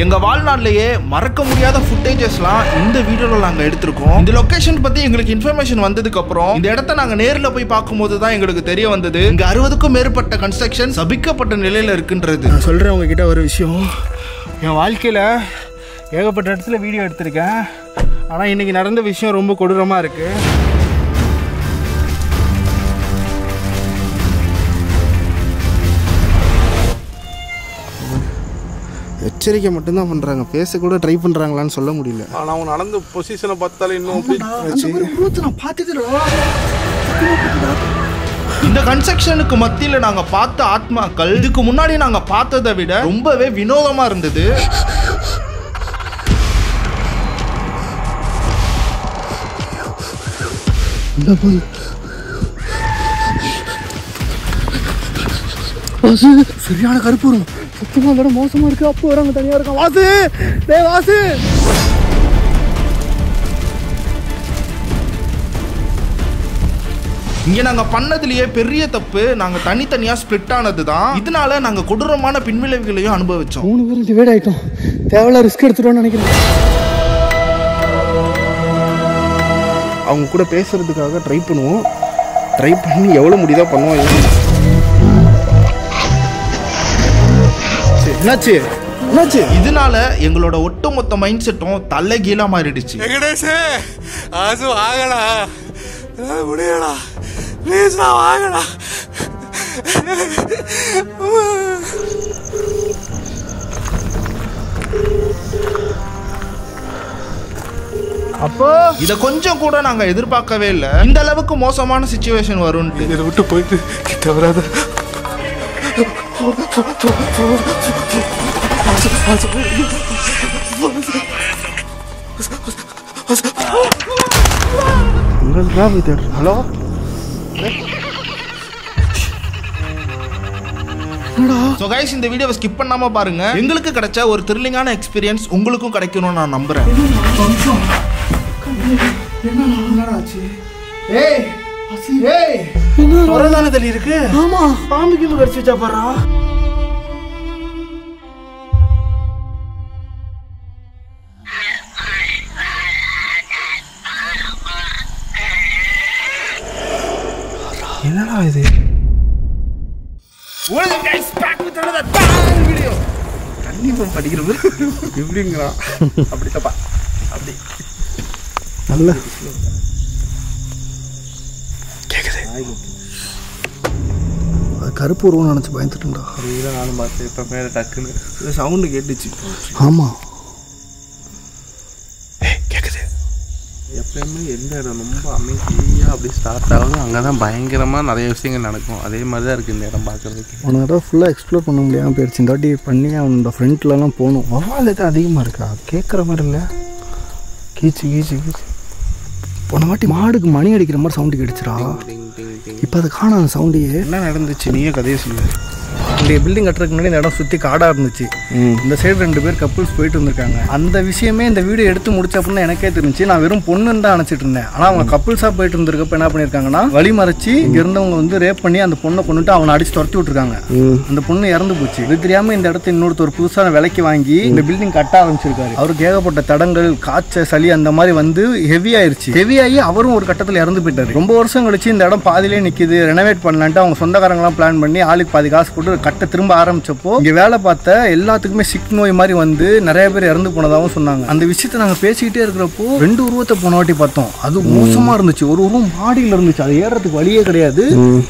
எங்க வாழ்நாள்லயே மறக்க முடியாத ஃபுட்டேஜஸ்லாம் இந்த வீடியோல நாங்க எடுத்திருக்கோம். இந்த லொகேஷன் பத்தி எங்களுக்கு இன்ஃபர்மேஷன் வந்ததுக்கு அப்புறம் இந்த இடத்த நாங்க நேர்ல போய் பார்க்கும்போது தான் எங்களுக்கு தெரிய வந்தது இங்க 60க்கும் மேற்பட்ட கன்ஸ்ட்ரக்ஷன் சபிக்கப்பட்ட நிலையில இருக்குன்றது. நான் சொல்றேன் உங்ககிட்ட ஒரு விஷயம். என் வாழ்க்கையில ஏகப்பட்ட இடத்துல வீடியோ எடுத்திருக்கேன். ஆனா இன்னைக்கு நடந்த விஷயம் ரொம்ப கொடூரமா இருக்கு. எச்சரிக்கை மட்டும்தான் பண்றாங்க, பேச கூட ட்ரை பண்றாங்களான்னு சொல்ல முடியல. ஆனா அவங்க நடந்த பொசிஷனை பார்த்தாலே இன்னும் இந்த கன்ஸ்ட்ரக்ஷனுக்கு மத்தியில நாங்க பார்த்த ஆத்மாக்கள் இதுக்கு முன்னாடி நாங்க பார்த்ததை விட ரொம்பவே வினோதமா இருந்தது. சரியான கருப்பு வரும். சுத்தமா விட மோசமா இருக்கு. அப்போ வராங்க தனியா இருக்கான். வாசு, டேய் வாசு. இங்க நாங்க பண்ணதுலயே பெரிய தப்பு நாங்க தனித்தனியா ஸ்பிளிட் ஆனதுதான். இதனால நாங்க கொடூரமான பின்விளைவுகளையும் அனுபவிச்சோம். 3 பேரும் டிவைட் ஆயிட்டோம். தேவையில்ல ரிஸ்க் எடுத்துட்டோம்னு நினைக்கிறேன். அவங்க கூட பேசுறதுக்காக ட்ரை பண்ணுவோம். ட்ரை பண்ணி எவ்வளவு முடியுதோ பண்ணுவோம். என்னாச்சு? இதனால எங்களோட ஒட்டுமொத்த மைண்ட் செட்டும் தலைகீழா மாறிடுச்சு. முடியலா ப்ளீஸ் நான் வாங்கடா. அப்போ இத கொஞ்சம் கூட நாங்க எதிர்பார்க்கவே இல்லை. இந்த அளவுக்கு மோசமான சிச்சுவேஷன் வரும். இதை விட்டு போயிட்டு கிட்ட வராத. ஹலோ, சோ கைஸ் இந்த வீடியோவை ஸ்கிப் பண்ணாம பாருங்க. எங்களுக்கு கிடைச்ச ஒரு த்ரில்லிங்கான எக்ஸ்பீரியன்ஸ் உங்களுக்கும் கிடைக்கணும்னு நான் நம்புறேன். இருக்கு. ஆமா, பாம்புக்கு கடிச்சு வச்சா பாரா. என்னடா இது? கண்டிப்பா படிக்கிறது எப்படிங்கிறான். அப்படி தப்பா அப்படி நல்ல கேக்குது. அது கருப்பு உருவம் நினைச்சு பயந்துட்டுண்டா. நானும் பார்த்தேன். இப்ப மேல டக்குன்னு சவுண்டு கேட்டுச்சு. ஆமா, எப்பயுமே எந்த இடம் ரொம்ப அமைதியாக அப்படி ஸ்டார்ட் ஆகும் அங்கே தான் பயங்கரமாக நிறைய விஷயங்கள் நடக்கும். அதே மாதிரி தான் இருக்குது இந்த இடம் பார்க்குறதுக்கு. உன தடவை ஃபுல்லாக எக்ஸ்ப்ளோர் பண்ண முடியாமல் போயிடுச்சு. இந்த வாட்டி பண்ணி அவனோட ஃப்ரெண்ட்லலாம் போகணும். வவால் தான் அதிகமாக இருக்கா? கேட்குற மாதிரி இல்லை. கீச்சு கீச்சு கீச்சு. போன வாட்டி மாடுக்கு மணி அடிக்கிற மாதிரி சவுண்டு கிடைச்சிடா. இப்போ அது காணாத சவுண்டையே. என்ன நடந்துச்சு நீயே கதையை சொல்லு. இந்த பில்டிங் கட்டுறதுக்கு முன்னாடி இந்த இடம் சுற்றி காடாக இருந்துச்சு. இந்த சைடு 2 பேர் கப்புள்ஸ் போயிட்டு இருந்திருக்காங்க. அந்த விஷயமே இந்த வீடியோ எடுத்து முடிச்ச அப்படின்னு எனக்கே தெரிஞ்சு. நான் வெறும் பொண்ணுன்னு தான் நினச்சிட்டு இருந்தேன். ஆனால் அவங்க கப்புள்ஸாக போயிட்டு இருந்திருக்கப்ப என்ன பண்ணியிருக்காங்கன்னா, வழி மறைச்சி இங்கே இருந்தவங்க வந்து ரேப் பண்ணி அந்த பொண்ணை கொண்டுட்டு அவனை அடிச்சு துரத்தி விட்டுருக்காங்க. அந்த பொண்ணு இறந்து போச்சு. இது தெரியாமல் இந்த இடத்த இன்னொருத்தர் புதுசான விலைக்கு வாங்கி இந்த பில்டிங் கட்ட ஆரம்பிச்சிருக்காரு. அவருக்கு ஏகப்பட்ட தடங்கள், காய்ச்சல், சளி அந்த மாதிரி வந்து ஹெவி ஆயிருச்சு. ஹெவி ஆகி அவரும் ஒரு கட்டத்தில் இறந்து போயிட்டாரு. ரொம்ப வருஷம் கழிச்சு இந்த இடம் பாதிலே நிற்கிது, ரெனோவேட் பண்ணலான்ட்டு அவங்க சொந்தக்காரங்களாம் பிளான் பண்ணி ஆளுக்கு பாதி காசு போட்டு கட்ட திரும்ப ஆரம்பிச்சப்போ இங்க வேலை பார்த்த எல்லாத்துக்குமே சிக் நோய் மாதிரி வந்து நிறைய பேர் இறந்து போனதாகவும் சொன்னாங்க. அந்த விஷயத்த நாங்க பேசிக்கிட்டே இருக்கிறப்போ 2 உருவத்தை போன வாட்டி பார்த்தோம். அது மோசமா இருந்துச்சு. ஒரு உருவம் மாடியில் இருந்துச்சு, அது ஏறதுக்கு வழியே கிடையாது.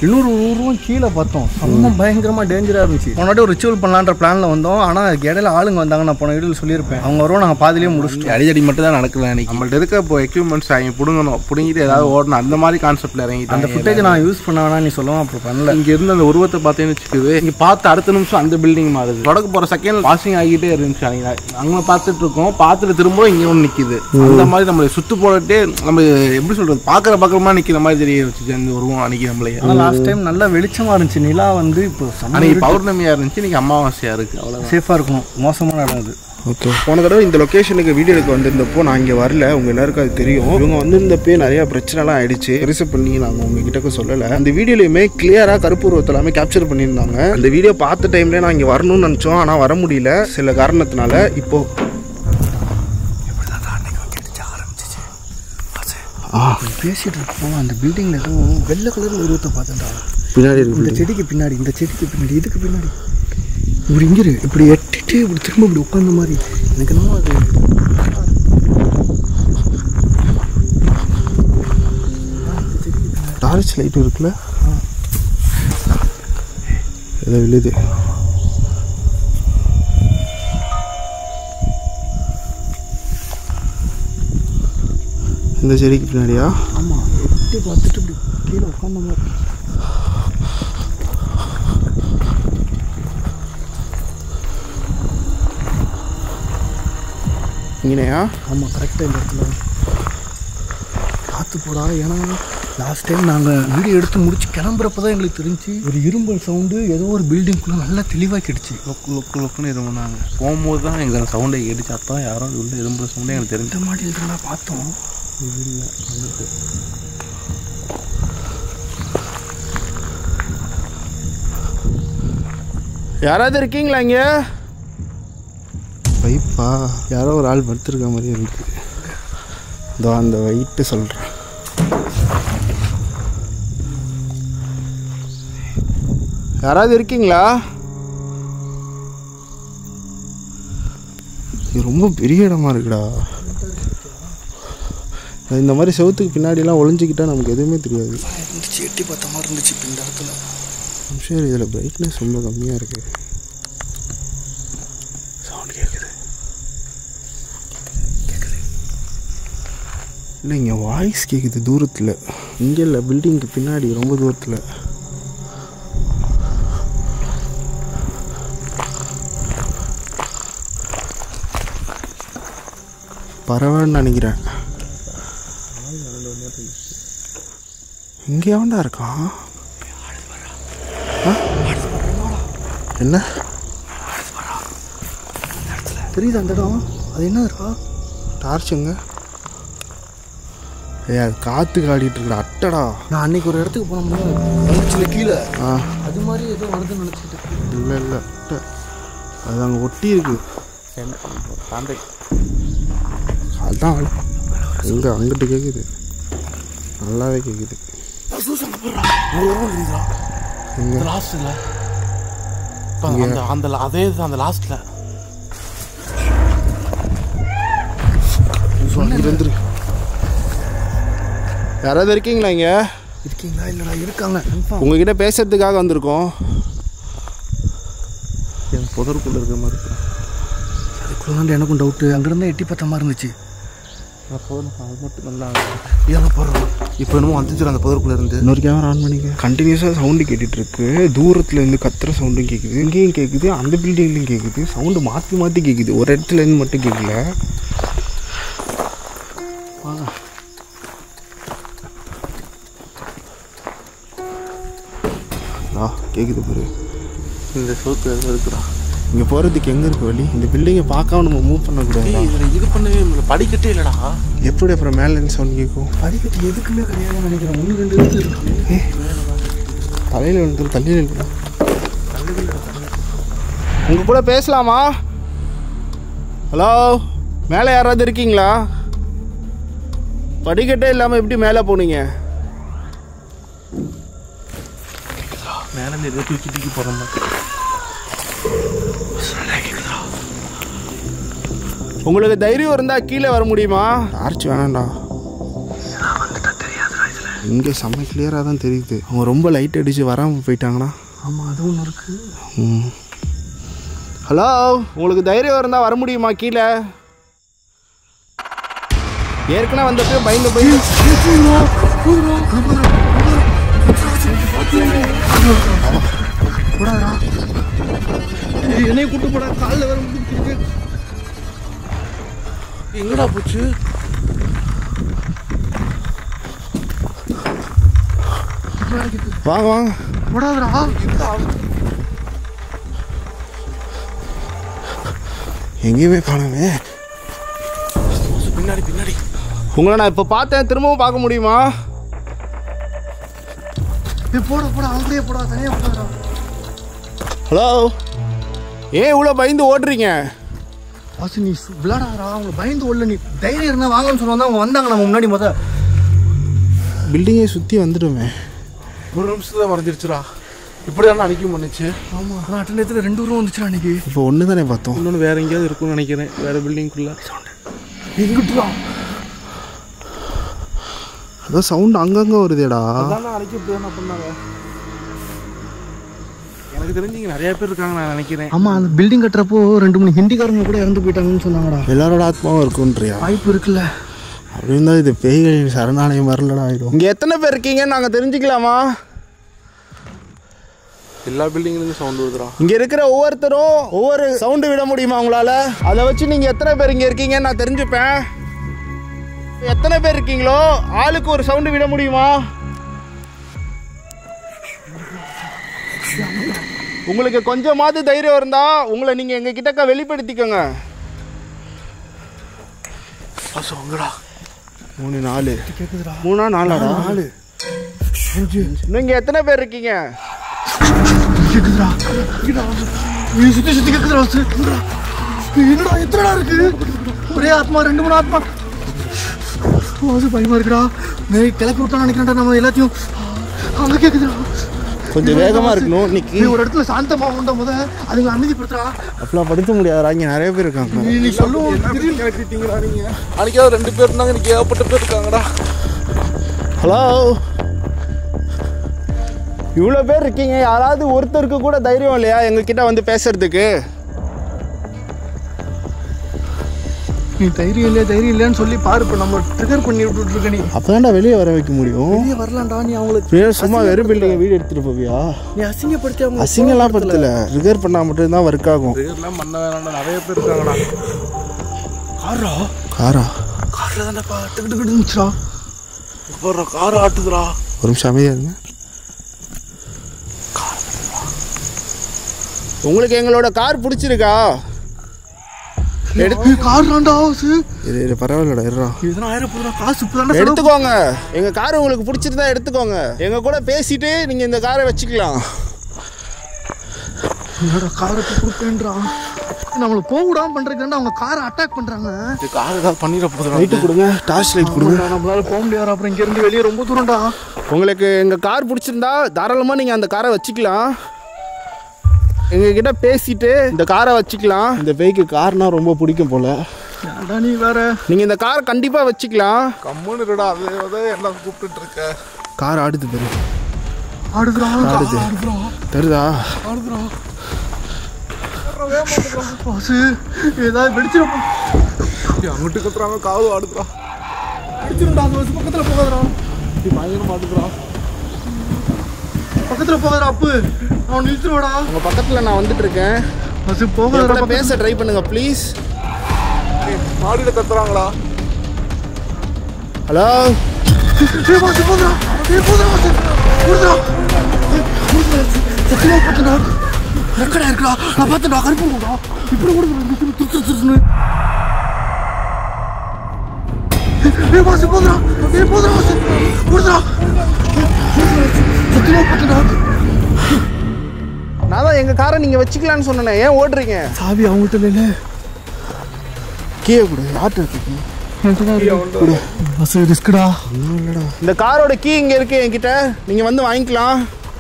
இன்னொரு உருவம் கீழே பார்த்தோம், ரொம்ப பயங்கரமா டேஞ்சரா இருந்துச்சு. போன வாட்டி ஒரு ரிச்சுவல் பண்ணலான்ற பிளான்ல வந்தோம். ஆனா இடையில ஆளுங்க வந்தாங்க. நான் போன வீடியோல சொல்லியிருப்பேன். அவங்க வரும், நாங்க பாதிலேயே முடிச்சுட்டோம். அடிக்கடி மட்டும் தான் நடக்கல. நம்மள்ட்ட இருக்க இப்போ எக்யூப்மெண்ட்ஸ் அவங்க பிடுங்கணும், பிடுங்கிட்டு ஏதாவது ஓடணும், அந்த மாதிரி கான்செப்ட்ல இறங்கி அந்த ஃபுட்டேஜ் நான் யூஸ் பண்ண வேணா நீ சொல்லுவோம். அப்புறம் பண்ணல. இங்க இருந்து அந்த உருவத்தை பார்த்தேன்னு வச்சுக்குது. இங்க பார்த்து அடுத்த நிமிஷம் அந்த பில்டிங் மாறுது. தொடக்க போற செகண்ட் பாசிங் ஆகிட்டே இருந்துச்சு. அங்கே பார்த்துட்டு இருக்கோம், பார்த்துட்டு திரும்ப இங்கே ஒன்று நிற்கிது. அந்த மாதிரி நம்மளை சுத்து போட்டுட்டே நம்ம எப்படி சொல்றது, பார்க்குறமா நிற்கிற மாதிரி தெரிய வச்சு அந்த உருவம் அன்னைக்கு நம்மளே. லாஸ்ட் டைம் நல்லா வெளிச்சமா இருந்துச்சு. நிலா வந்து இப்போ அன்னைக்கு பௌர்ணமியா இருந்துச்சு, இன்னைக்கு அமாவாசையா இருக்கு. அவ்வளோ சேஃபா இருக்கணும். மோசமான இடம் அது. ஓகே. போன தடவை இந்த லொக்கேஷனுக்கு வீடியோ எடுக்க வந்திருந்தப்போ நான் இங்கே வரல, உங்கள் எல்லாருக்கும் அது தெரியும். இவங்க வந்திருந்தப்போ நிறையா பிரச்சனைலாம் ஆயிடுச்சு, பெருசு பண்ணி நாங்கள் உங்ககிட்ட சொல்லலை. அந்த வீடியோலையுமே கிளியராக கருப்பூர்வத்தை எல்லாமே கேப்சர் பண்ணியிருந்தாங்க. அந்த வீடியோ பார்த்த டைம்லேயே நான் இங்கே வரணும்னு நினச்சோம், ஆனால் வர முடியல சில காரணத்தினால. இப்போது பேசிட்டு இருக்கோம், அந்த பில்டிங்கில் ஏதோ வெள்ளை கலர் உருவத்தை பார்த்தேன்டா. பின்னாடி இருக்கு, இந்த செடிக்கு பின்னாடி, இந்த செடிக்கு பின்னாடி, இதுக்கு பின்னாடி இப்படி இங்கே இப்படி எட்டிட்டு இப்படி திரும்ப இப்படி உட்காந்த மாதிரி எனக்கு என்னமோ அது டார்ச் லைட் இருக்குல்ல, ஏதோ விழுது. இந்த செடிக்கு பின்னாடியா? ஆமாம், எட்டி பார்த்துட்டு இப்படி கீழே உட்காந்த மாதிரி. இங்கேயா? ஆமாம், கரெக்டாக இந்த இடத்துல பார்த்து போடா. ஏன்னா லாஸ்ட் டைம் நாங்கள் வீடியோ எடுத்து முடிச்சு கிளம்புறப்ப தான் எங்களுக்கு தெரிஞ்சு ஒரு இரும்பல் சவுண்டு ஏதோ ஒரு பில்டிங்குள்ளே நல்லா தெளிவாக கிடுச்சு. லொக்குன்னு இருமுனாங்க. போகும்போது தான் எங்களுக்கு அந்த சவுண்டை கேட்டுச்சு. அப்போ தான் யாரும் உள்ள இரும்புற சவுண்டே எனக்கு தெரிஞ்ச இந்த மாதிரி இருந்தால் பார்த்தோம். யாராவது இருக்கீங்களா இங்கே? பைப்பா, யாரோ ஒரு ஆள் படுத்துருக்க மாதிரி இருக்கு. இதோ அந்த வெயிட்டு சொல்கிறேன். யாராவது இருக்கீங்களா? இது ரொம்ப பெரிய இடமா இருக்குடா. இந்த மாதிரி செவத்துக்கு பின்னாடிலாம் ஒளிஞ்சிக்கிட்டா நமக்கு எதுவுமே தெரியாது. இருந்துச்சு, எட்டி பார்த்த மாதிரி இருந்துச்சு இப்போ இந்த இடத்துல. சரி, இதில் பிரைட்னஸ் ரொம்ப கம்மியாக இருக்குது. சவுண்ட் கேட்குது. இல்லை, இங்கே வாய்ஸ் கேட்குது தூரத்தில். இங்கே இல்லை, பில்டிங்க்கு பின்னாடி ரொம்ப தூரத்தில். பரவாயில்லன்னு நினைக்கிறேன். இங்கே எவன்டா இருக்கான்? என்ன தெரியுது அந்த இடம்? அது என்ன இருக்கா? டார்ச்சுங்க. அது காற்று காடிட்டு இருக்கிற அட்டடா. நான் அன்னைக்கு ஒரு இடத்துக்கு போனோம்னா வந்துச்சுல கீழே, அது மாதிரி ஏதோ வருதுன்னு நினச்சிட்டு. இல்லை இல்லை, அட்டை அது அங்கே ஒட்டி இருக்கு. அதான் எங்கே அங்கிட்டு கேட்குது, நல்லாவே கேட்குது. எங்கே? லாஸ்ட்ல அந்த அதே அந்த லாஸ்ட்ல இருந்துரு. யாராவது இருக்கீங்களா இங்கே? இருக்கீங்களா? இல்லைடா, இருக்காங்க. உங்ககிட்ட பேசுறதுக்காக வந்திருக்கோம். என் புதருக்குள்ளே இருக்கிற மாதிரி இருக்கு. அதுக்குள்ள தான் எனக்கும் டவுட்டு. அங்கேருந்து எட்டி பார்த்த மாதிரி இருந்துச்சு. அது மட்டும் நல்லா இதெல்லாம் போடுறோம். இப்போ என்னமோ வந்துச்சு அந்த புதருக்குள்ளே இருந்து. இன்னொரு கேமரா ஆன் பண்ணிக்க. கண்டினியூஸாக சவுண்டு கேட்டுட்டு இருக்கு. தூரத்தில் இருந்து கத்துற சவுண்டும் கேட்குது, இங்கேயும் கேட்குது, அந்த பில்டிங்லையும் கேட்குது. சவுண்டு மாற்றி மாற்றி கேட்குது, ஒரு இடத்துல இருந்து மட்டும் கேட்கல. கேட்குது பாரு. இந்த சோத்து இருக்குடா. இங்கே போகிறதுக்கு எங்கே இருக்கு வழி? இந்த பில்டிங்கை பார்க்காம நம்ம மூவ் பண்ணக்கூடாது. இதில் இது பண்ணவே இல்லை, படிக்கட்டே இல்லைடா. எப்படி அப்புறம் மேலே இருந்து சவுண்ட் கேட்கும்? படிக்கட்டு எதுக்குமே கிடையாதுன்னு நினைக்கிறேன். 1-2 இடத்துல இருக்கு. தலையில் வந்து தள்ளியில் இருக்கா? உங்கள் கூட பேசலாமா? ஹலோ, மேலே யாராவது இருக்கீங்களா? படிக்கட்டே இல்லாமல் எப்படி மேலே போனீங்க? மேலே இருந்து எதோ தூக்கி போகிறோம். உங்களுக்கு தைரியம் இருந்தால் கீழே வர முடியுமா? டார்ச் வேணாண்டா. இங்கே செம்ம கிளியராக தான் தெரியுது. அவங்க ரொம்ப லைட் அடித்து வராமல் போயிட்டாங்கன்னா. ஆமாம், அது ஒன்று இருக்கு. ஹலோ, உங்களுக்கு தைரியம் இருந்தால் வர முடியுமா கீழே? ஏற்கனவே வந்தப்போ பயந்து போய் என்னைய கூட்டு போடா. காலில் வர முடிச்சு. எங்கடா போச்சு? வாங்க வாங்க. போடாதடா. எங்கேயுமே காணவே. பின்னாடி பின்னாடி உங்களை நான் இப்போ பார்த்தேன், திரும்பவும் பார்க்க முடியுமா? போடா அவங்களே போடா, தனியாக போடா. ஹலோ, ஏன் இவ்வளோ பயந்து ஓடுறீங்க? வாசு நீ விளையாடாரா, அவங்க பயந்து ஓடல. நீ தைரியம் இருந்தால் வாங்கன்னு சொன்னா அவங்க வந்தாங்க நம்ம முன்னாடி. பில்டிங்கை சுற்றி வந்துடுமே. ஒரு நிமிஷத்துல மறைஞ்சிருச்சுடா. இப்படிதான் அன்னைக்கும் பண்ணுச்சு. ஆமாம், ஆனால் அட்ட நேரத்தில் 2 உருவம் வந்துச்சுடா அன்னைக்கு. இப்போ ஒன்று தானே பார்த்தோம். இன்னொன்று வேற எங்கேயாவது இருக்கும்னு நினைக்கிறேன், வேற பில்டிங்குள்ள. எங்கிட்டுடா? அதான் சவுண்ட் அங்கங்கே வருதேடா. அதான் அன்னைக்கு இப்படி என்ன பண்ணாங்க. எனக்கு தெரிஞ்சு இங்கே நிறைய பேர் இருக்காங்க நான் நினைக்கிறேன். ஆமாம், அந்த பில்டிங் கட்டுறப்போ 2-3 ஹிந்திக்காரங்க கூட இறந்து போயிட்டாங்கன்னு சொன்னாங்கடா. எல்லாரோட ஆத்மாவும் இருக்குன்றியா? வாய்ப்பு இருக்குல்ல. அப்படி இருந்தால் இது பேய்களின் சரணாலயம் வரலடா ஆகிடும். இங்கே எத்தனை பேர் இருக்கீங்கன்னு நாங்கள் தெரிஞ்சுக்கலாமா? எல்லா பில்டிங்லேருந்து சவுண்ட் வருதுடா. இங்கே இருக்கிற ஒவ்வொருத்தரும் ஒவ்வொரு சவுண்டு விட முடியுமா உங்களால்? அதை வச்சு நீங்கள் எத்தனை பேர் இங்கே இருக்கீங்கன்னு நான் தெரிஞ்சுப்பேன். எத்தனை பேர் இருக்கீங்களோ ஆளுக்கு ஒரு சவுண்டு விட முடியுமா? உங்களுக்கு கொஞ்சமாவது தைரியம் இருந்தா உங்களை நீங்க எங்க கிட்டக்க வெளிப்படுத்திக்கோங்க. 3 4 3 4 4 நீங்க எத்தனை பேர் இருக்கீங்க? சுத்தி சுத்தி கேக்குதுடா. என்னடா எத்தனைடா இருக்கு? ஒரே ஆத்மா, 2-3 ஆத்மா. பயமா இருக்குடா. கிளப்பி விட்டா நினைக்கிறேன்டா நம்ம எல்லாத்தையும். அங்க கேக்குதுடா. கொஞ்சம் வேகமா இருக்கணும். இன்னைக்கு ஒரு இடத்துல சாந்தமா உண்ட முத அதுங்க அமைதிப்படுத்துறா. அப்பெல்லாம் படுத்த முடியாதா? இங்க நிறைய பேர் இருக்காங்க. நீ சொல்லுவோம் கேட்டுட்டீங்களா நீங்க? அன்னைக்காவது 2 பேர் இருந்தாங்க, இன்னைக்கு ஏகப்பட்ட பேர் இருக்காங்கடா. ஹலோ, இவ்வளோ பேர் இருக்கீங்க, யாராவது ஒருத்தருக்கு கூட தைரியம் இல்லையா எங்ககிட்ட வந்து பேசுறதுக்கு? நீ தைரியம் இல்லையான்னு சொல்லி பாரு. இப்போ நம்ம ட்ரிகர் பண்ணி விட்டுட்டு இருக்க. நீ அப்பதான்டா வெளியே வர வைக்க முடியும். வெளியே வரலாம்டா. நீ அவங்களுக்கு சும்மா வெறும் பில்டிங் வீடு எடுத்துட்டு போவியா? நீ அசிங்கப்படுத்தி அவங்க அசிங்கம்லாம் படுத்தல, ட்ரிகர் பண்ணா மட்டும்தான் ஒர்க் ஆகும். ட்ரிகர்லாம் பண்ண வேணாம்டா, நிறைய பேர் இருக்காங்கடா. காரா கார்ல தான்டா டிக்கெட் இருந்துச்சுடா. போடுற கார் ஆட்டுதுடா. ஒரு நிமிஷம் அமைதியா இருங்க. உங்களுக்கு எங்களோட கார் பிடிச்சிருக்கா? இது பரவாயில்லடா, காசு எடுத்துக்கோங்க. எங்க கார் உங்களுக்கு பிடிச்சிருந்தா எடுத்துக்கோங்க. எங்க கூட பேசிட்டு நீங்க இந்த காரை வச்சுக்கலாம். காருக்கு கொடுப்பேன்றான். நம்மள போக விடாம பண்றதுக்கு அவங்க காரை அட்டாக் பண்றாங்க. கார் ஏதாவது பண்ணிட போதும். லைட்டு கொடுங்க, டார்ச் லைட் கொடுங்க. நம்மளால போக முடியாது. அப்புறம் இங்க இருந்து வெளியே ரொம்ப தூரம்டா. உங்களுக்கு எங்க கார் பிடிச்சிருந்தா தாராளமா நீங்க அந்த காரை வச்சுக்கலாம். எங்ககிட்ட பேசிட்டு இந்த காரை வச்சுக்கலாம். இந்த பேய்க்கு கார்னா ரொம்ப பிடிக்கும் போல. நீ வேற. நீங்க இந்த காரை கண்டிப்பா வச்சுக்கலாம். கம்முன்னு இருடா. அதே எல்லாம் கூப்பிட்டு இருக்க. கார் ஆடுது பேரு. ஆடுதுடா. தருதா? ஏதாவது வெடிச்சிருப்போம். அங்கிட்டு கத்துறாங்க, காது ஆடுதுடா. வெடிச்சிருந்தா பக்கத்துல போகாதடா. பயங்கரமா ஆடுதுடா. பக்கத்துல போகாதடா. அப்பு அவன் நிறுத்துவாடா. உங்க பக்கத்துல நான் வந்துட்டு இருக்கேன். போகாதடா. பேச ட்ரை பண்ணுங்க ப்ளீஸ். மாடியில கத்துறாங்களா? ஹலோ, இருக்கடா இருக்கடா. நான் பார்த்தா கருப்புடா. இப்படி நான் தான் எங்க காரை நீங்க வச்சுக்கலான்னு சொன்னேன். ஏன் ஓடுறீங்க? சாவி அவங்ககிட்ட இல்ல. கீழே கொடு. யார்கிட்ட இருக்கு? இந்த காரோட கீ இங்க இருக்கு என்கிட்ட. நீங்க வந்து வாங்கிக்கலாம்.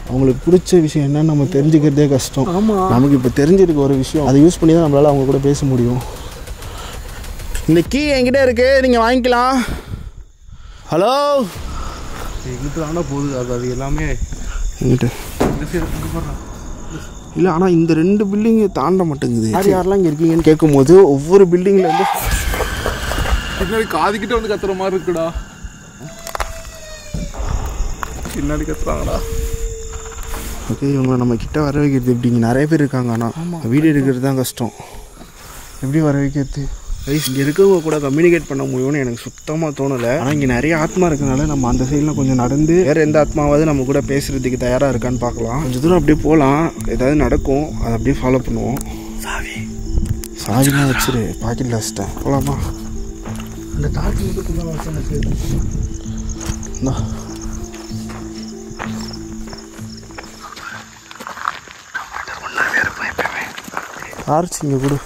அவங்களுக்கு பிடிச்ச விஷயம் என்னன்னு நம்ம தெரிஞ்சுக்கிறதே கஷ்டம். நமக்கு இப்போ தெரிஞ்சிருக்க ஒரு விஷயம், அதை யூஸ் பண்ணி தான் நம்மளால அவங்க கூட பேச முடியும். இந்த கீ என்கிட்ட இருக்கு, நீங்க வாங்கிக்கலாம். ஹலோ, எங்கிட்ட தானே போகுது. அது எல்லாமே எங்கிட்ட இல்லை. ஆனால் இந்த 2 பில்டிங் தாண்ட மாட்டேங்குது. யாரெல்லாம் இங்கே இருக்கீங்கன்னு கேட்கும்போது ஒவ்வொரு பில்டிங்கில் வந்து பின்னாடி காதுகிட்ட வந்து கத்துற மாதிரி இருக்குடா. பின்னாடி கத்துறாங்கடா. ஓகே, இவங்களை நம்ம கிட்ட வர வைக்கிறது எப்படிங்க? நிறைய பேர் இருக்காங்க. ஆனால் வீடியோ எடுக்கிறது தான் கஷ்டம். எப்படி வர வைக்கிறது? இங்கே இருக்கவங்க கூட கம்யூனிகேட் பண்ண முடியும்னு எனக்கு சுத்தமாக தோணலை. ஆனால் இங்கே நிறைய ஆத்மா இருக்கனால நம்ம அந்த சைடில் கொஞ்சம் நடந்து வேறு எந்த ஆத்மாவது நம்ம கூட பேசுகிறதுக்கு தயாராக இருக்கான்னு பார்க்கலாம். கொஞ்சம் தூரம் அப்படியே போகலாம், ஏதாவது நடக்கும், அதை அப்படியே ஃபாலோ பண்ணுவோம். சாவிலாம் வச்சிரு, பாக்கெட்டில் வச்சிட்டேன். போகலாமா? அந்த டார்ச் மட்டும் வச்சு இந்தா டார்ச் இங்கே கொடு.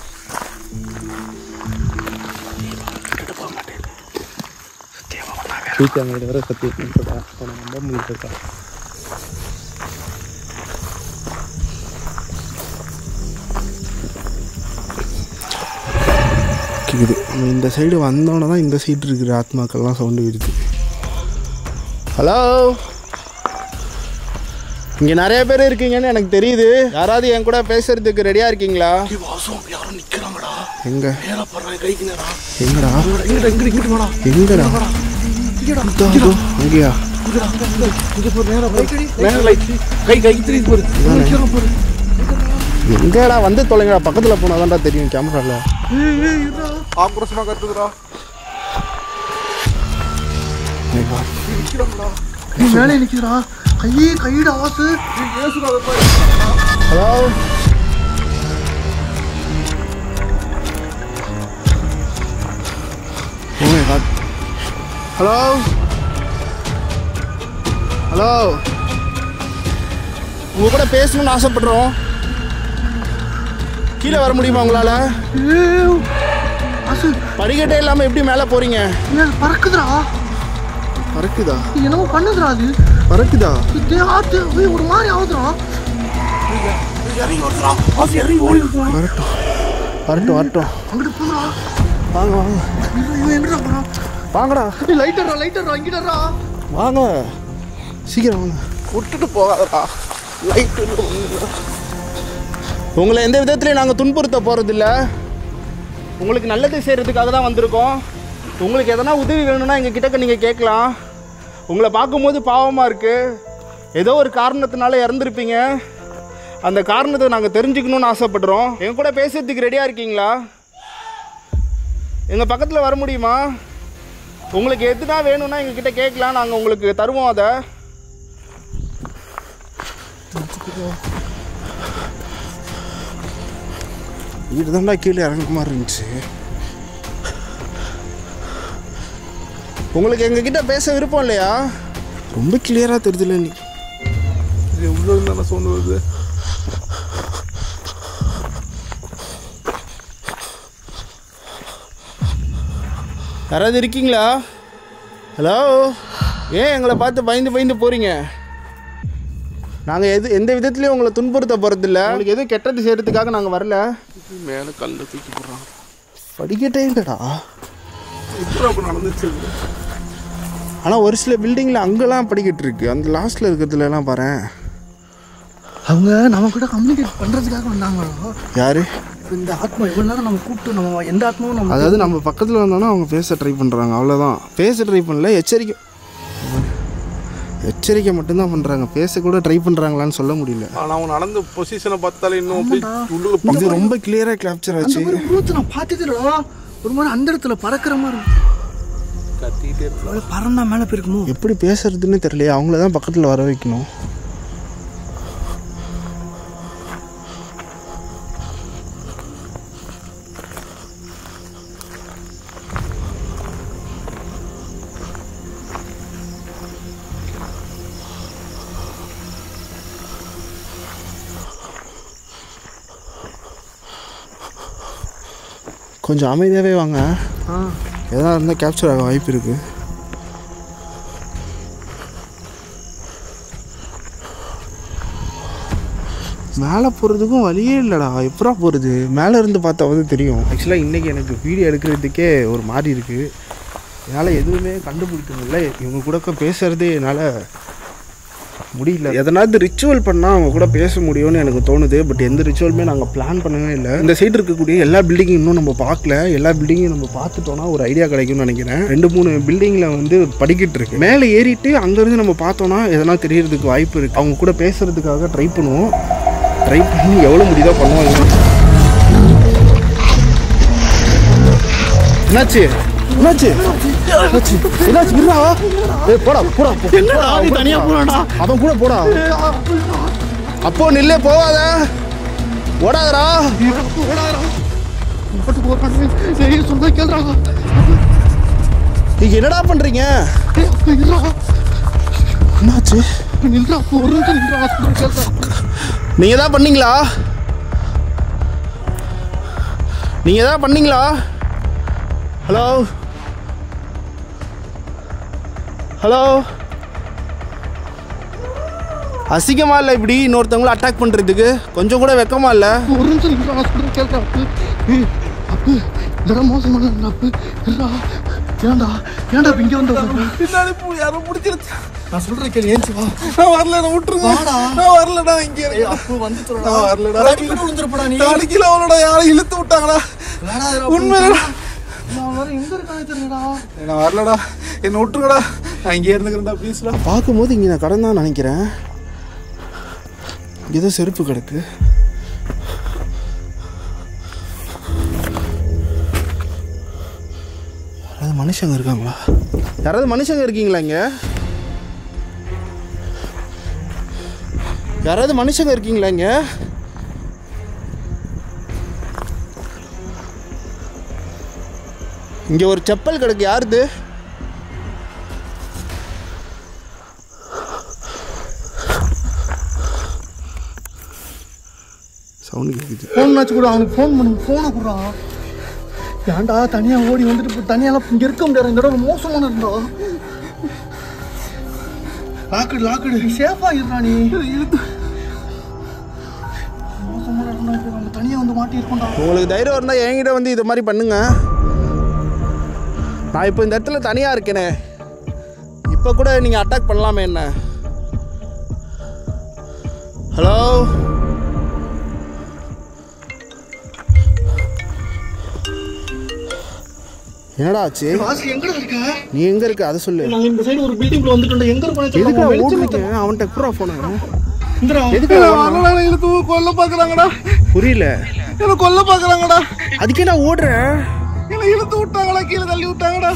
வீட்டாங்க வர சத்தியம் நம்ப முடியிருக்கா? கேட்குது. இந்த சைடு வந்தோன்னே தான் இந்த சைடு இருக்கிற ஆத்மாக்கள்லாம் சவுண்டு விடுது. ஹலோ, இங்கே நிறைய பேர் இருக்கீங்கன்னு எனக்கு தெரியுது. யாராவது என் கூட பேசுறதுக்கு ரெடியாக இருக்கீங்களா? யாரும் நிற்கிறாங்கடா. எங்க? கைக்குனடா. எங்கடா? எங்கடா? எங்கடா? அங்கேயா? எங்கடா வந்து தொலைங்கடா. பக்கத்தில் போனாதான்டா தெரியும் கேமரால. ஆக்ரோஷமா கத்துக்குறா. மேலே நிற்கிறா. கையிட ஆசு. ஹலோ, ஹலோ, ஹலோ, உங்க கூட பேசணும்னு ஆசைப்படுறோம். கீழே வர முடியுமா உங்களால? படிக்கட்டே இல்லாம எப்படி மேலே போறீங்க? பறக்குதுடா. பறக்குதா? என்னமோ பண்ணுதுடா. அது பறக்குதா? ஒரு மாதிரி ஆகுதுடா. வரட்டும் வரட்டும் வரட்டும். அங்கிட்டு போறா. வாங்க வாங்க. எங்கடா போறான்? வாங்கடா. லைட்டர்ரா இங்கிட்டா. வாங்க சீக்கிரம் வாங்க. விட்டுட்டு போகாதடா. லைட்டு உங்களை எந்த விதத்துலையும் நாங்கள் துன்புறுத்த போகிறதில்ல. உங்களுக்கு நல்லது செய்கிறதுக்காக தான் வந்திருக்கோம். உங்களுக்கு எதனா உதவி வேணும்னா எங்கள் கிட்டக்க நீங்கள் கேட்கலாம். உங்களை பார்க்கும்போது பாவமாக இருக்குது. ஏதோ ஒரு காரணத்தினால இறந்துருப்பீங்க. அந்த காரணத்தை நாங்கள் தெரிஞ்சுக்கணுன்னு ஆசைப்படுறோம். எங்கள் கூட பேசுறதுக்கு ரெடியாக இருக்கீங்களா? எங்கள் பக்கத்தில் வர முடியுமா? உங்களுக்கு எதுனா வேணும்னா எங்கள் கிட்ட கேட்கலாம். நாங்கள் உங்களுக்கு தருவோம். அதை வீடு தான்டா கீழே இறங்குற மாதிரி இருந்துச்சு. உங்களுக்கு எங்ககிட்ட பேச விருப்பம் இல்லையா? ரொம்ப கிளியராக தெரியுதுல்ல. நீ இது எவ்வளோ நல்லா சவுண்ட் வருது. யாராவது இருக்கீங்களா? ஹலோ, ஏன் எங்களை பார்த்து பயந்து போகிறீங்க? நாங்கள் எந்த விதத்துலையும் உங்களை துன்புறுத்த போகிறதில்ல. உங்களுக்கு எதுவும் கெட்டது செய்கிறதுக்காக நாங்கள் வரல. மேலே கல்ல தூக்கி போடுறான். படிக்கட்டே இல்லைடா. இப்போ அப்போ நடந்துச்சு. ஆனால் ஒரு சில பில்டிங்கில் அங்கெல்லாம் படிக்கட்டு இருக்கு. அந்த லாஸ்ட்டில் இருக்கிறதுலாம் பாரு. அவங்க நம்ம கூட கம்யூனிகேட் பண்ணுறதுக்காக வந்தாங்களோ? யாரு? இந்த ஆத்மா இவ்வளோ நேரம் நம்ம கூப்பிட்டு நம்ம எந்த ஆத்மாவும் நம்ம அதாவது நம்ம பக்கத்தில் வந்தோன்னா அவங்க பேச ட்ரை பண்ணுறாங்க. அவ்வளோதான். பேச ட்ரை பண்ணல, எச்சரிக்கை மட்டும்தான் பண்ணுறாங்க. பேச கூட ட்ரை பண்ணுறாங்களான்னு சொல்ல முடியல. ஆனால் அவங்க நடந்த பொசிஷனை பார்த்தாலே இன்னும் இது ரொம்ப கிளியராக கேப்சர் ஆச்சு. நான் பார்த்துக்கிறா ஒரு மாதிரி அந்த இடத்துல பறக்கிற மாதிரி கத்திக்கிட்டே இருக்கலாம். பறந்தா மேலே போயிருக்குமோ? எப்படி பேசுறதுன்னு தெரியலையே. அவங்கள தான் பக்கத்தில் வர வைக்கணும். கொஞ்சம் அமைதியாகவே வாங்க. எதனா இருந்தால் கேப்சர் ஆக வாய்ப்பு இருக்குது. மேலே போகிறதுக்கும் வழியே இல்லைடா. எப்படா போகிறது? மேலே இருந்து பார்த்தா வந்து தெரியும். ஆக்சுவலாக இன்றைக்கி எனக்கு வீடியோ எடுக்கிறதுக்கே ஒரு மாதிரி இருக்குது. என்னால் எதுவுமே கண்டுபிடிக்க முடியல. இவங்க கூட பேசுகிறதே என்னால் முடியல. எதனாவது ரிச்சுவல் பண்ணால் அவங்க கூட பேச முடியும்னு எனக்கு தோணுது. பட் எந்த ரிச்சுவலுமே நாங்கள் பிளான் பண்ணவே இல்லை. இந்த சைடு இருக்கக்கூடிய எல்லா பில்டிங்கும் இன்னும் நம்ம பார்க்கல. எல்லா பில்டிங்கையும் நம்ம பார்த்துட்டோன்னா ஒரு ஐடியா கிடைக்கும்னு நினைக்கிறேன். 2-3 பில்டிங்கில் வந்து படிக்கிட்டு இருக்கு. மேலே ஏறிட்டு அங்கேருந்து நம்ம பார்த்தோன்னா எதனா தெரியறதுக்கு வாய்ப்பு இருக்குது. அவங்க கூட பேசுறதுக்காக ட்ரை பண்ணுவோம். ட்ரை பண்ணி எவ்வளோ முடியுதோ பண்ணுவாங்க. என்னாச்சு? தனியா போடா. அவன் கூட போடா. அப்போ நில்லே, போவாத, ஓடாதடா. நீங்க என்னடா பண்றீங்க? என்னாச்சு? நீங்க தான் பண்ணீங்களா? நீங்க தான் பண்ணீங்களா? ஹலோ ஹலோ, அசிங்கமா இல்லை இப்படி இன்னொருத்தவங்கள அட்டாக் பண்ணுறதுக்கு? கொஞ்சம் கூட வெக்கமா இல்லை? ஒரு நிமிஷம் அப்பு இதெல்லாம் மோசமான அப்பு. ஏன்டா ஏன்டா இங்கே வந்து பின்னாடி யாரும் பிடிச்சிருச்சு. நான் சொல்கிறேன் கேள்வி, ஏன்ச்சு வா. நான் வரல, நான் விட்டுருங்க. நான் வரலடா, இங்கே அப்பு வந்து நான் வரலடா. விழுந்துருப்படா நீ. அடிக்கல அவனோட யாரும் இழுத்து விட்டாங்களா? உண்மையிலடா எங்க இருக்கானே தெரியலடா. நான் வரலடா, என்ன விட்டுருங்கடா. நான் இங்கே இருந்துக்கிறேன்டா ப்ளீஸ்டா. பார்க்கும்போது இங்கே நான் கடன் தான் நினைக்கிறேன். இங்கே தான் செருப்பு கிடக்கு. யாராவது மனுஷங்க இருக்காங்களா? யாராவது மனுஷங்க இருக்கீங்களா இங்கே? யாராவது மனுஷங்க இருக்கீங்களா இங்கே? இங்கே ஒரு செப்பல் கிடக்கு, யாருது? சவுண்ட் கேட்குது. ஃபோன்னாச்சு கூட அவனுக்கு ஃபோன் பண்ணு. ஃபோனை கொடுறா. ஏன்டா தனியாக ஓடி வந்துட்டு இப்போ தனியாலாம் இங்கே இருக்க முடியாது. இந்த இடம் மோசமான இருந்தா லாக்கடு சேஃபாக இருடா. நீ இழுத்து மோசமான இருந்தா இப்போ நம்ம தனியாக வந்து மாட்டியிருக்கோம்டா. உங்களுக்கு தைரியம் இருந்தால் என்கிட்ட வந்து இது மாதிரி பண்ணுங்க. நான் இப்போ இந்த இடத்துல தனியாக இருக்கேனே, இப்போ கூட நீங்கள் அட்டாக் பண்ணலாமே என்ன? ஹலோ, என்னடா ஆச்சு? எங்க இருக்க? நீ எங்க இருக்க அதை சொல்லு. நான் இந்த சைடு ஒரு பில்டிங்ல வந்துட்டோம். எங்க இருக்கணும்? எதுக்கு ஓடுறீங்க? அவன்கிட்ட எப்படா போன? இந்தடா எதுக்கு இழுத்து கொல்ல பாக்குறாங்கடா. புரியல. என்ன கொல்ல பாக்குறாங்கடா. அதுக்கே நான் ஓடுறேன். என்ன இழுத்து விட்டாங்களா, கீழே தள்ளி விட்டாங்கடா.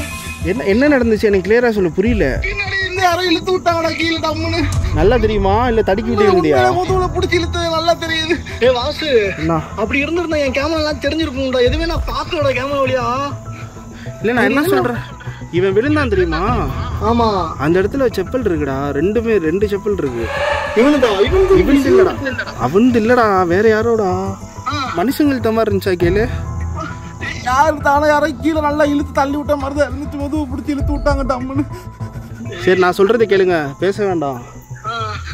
என்ன நடந்துச்சு எனக்கு கிளியரா சொல்லு. புரியல. பின்னாடி இருந்து யாரும் இழுத்து விட்டாங்கடா கீழே டம்முன்னு. நல்லா தெரியுமா இல்ல தடுக்கி விட்டு இருந்தியா? முதுகுல புடிச்சு இழுத்து நல்லா தெரியுது. வாசு, என்ன அப்படி இருந்திருந்தா என் கேமரா எல்லாம் தெரிஞ்சிருக்கும்டா. எதுவுமே நான் பாக்கலடா கேமரா வழியா. இல்ல நான் என்ன சொல்றேன், இவன் விழுந்தான் தெரியுமா? ஆமா, அந்த இடத்துல செப்பல் இருக்குடா. ரெண்டு செப்பல் இருக்கு. இவன் இல்லடா, அவன் இல்லடா, வேற யாரோடா மனுஷங்கள்ட்ட மாதிரி இருந்துச்சா கேளு. யாரு தானே யாரோ கீழே நல்லா இழுத்து தள்ளி விட்ட மாதிரி தான் இருந்துச்சு. முதுகு பிடிச்சி இழுத்து விட்டாங்க டம்முன்னு. சரி நான் சொல்றதை கேளுங்க, பேச வேண்டாம்.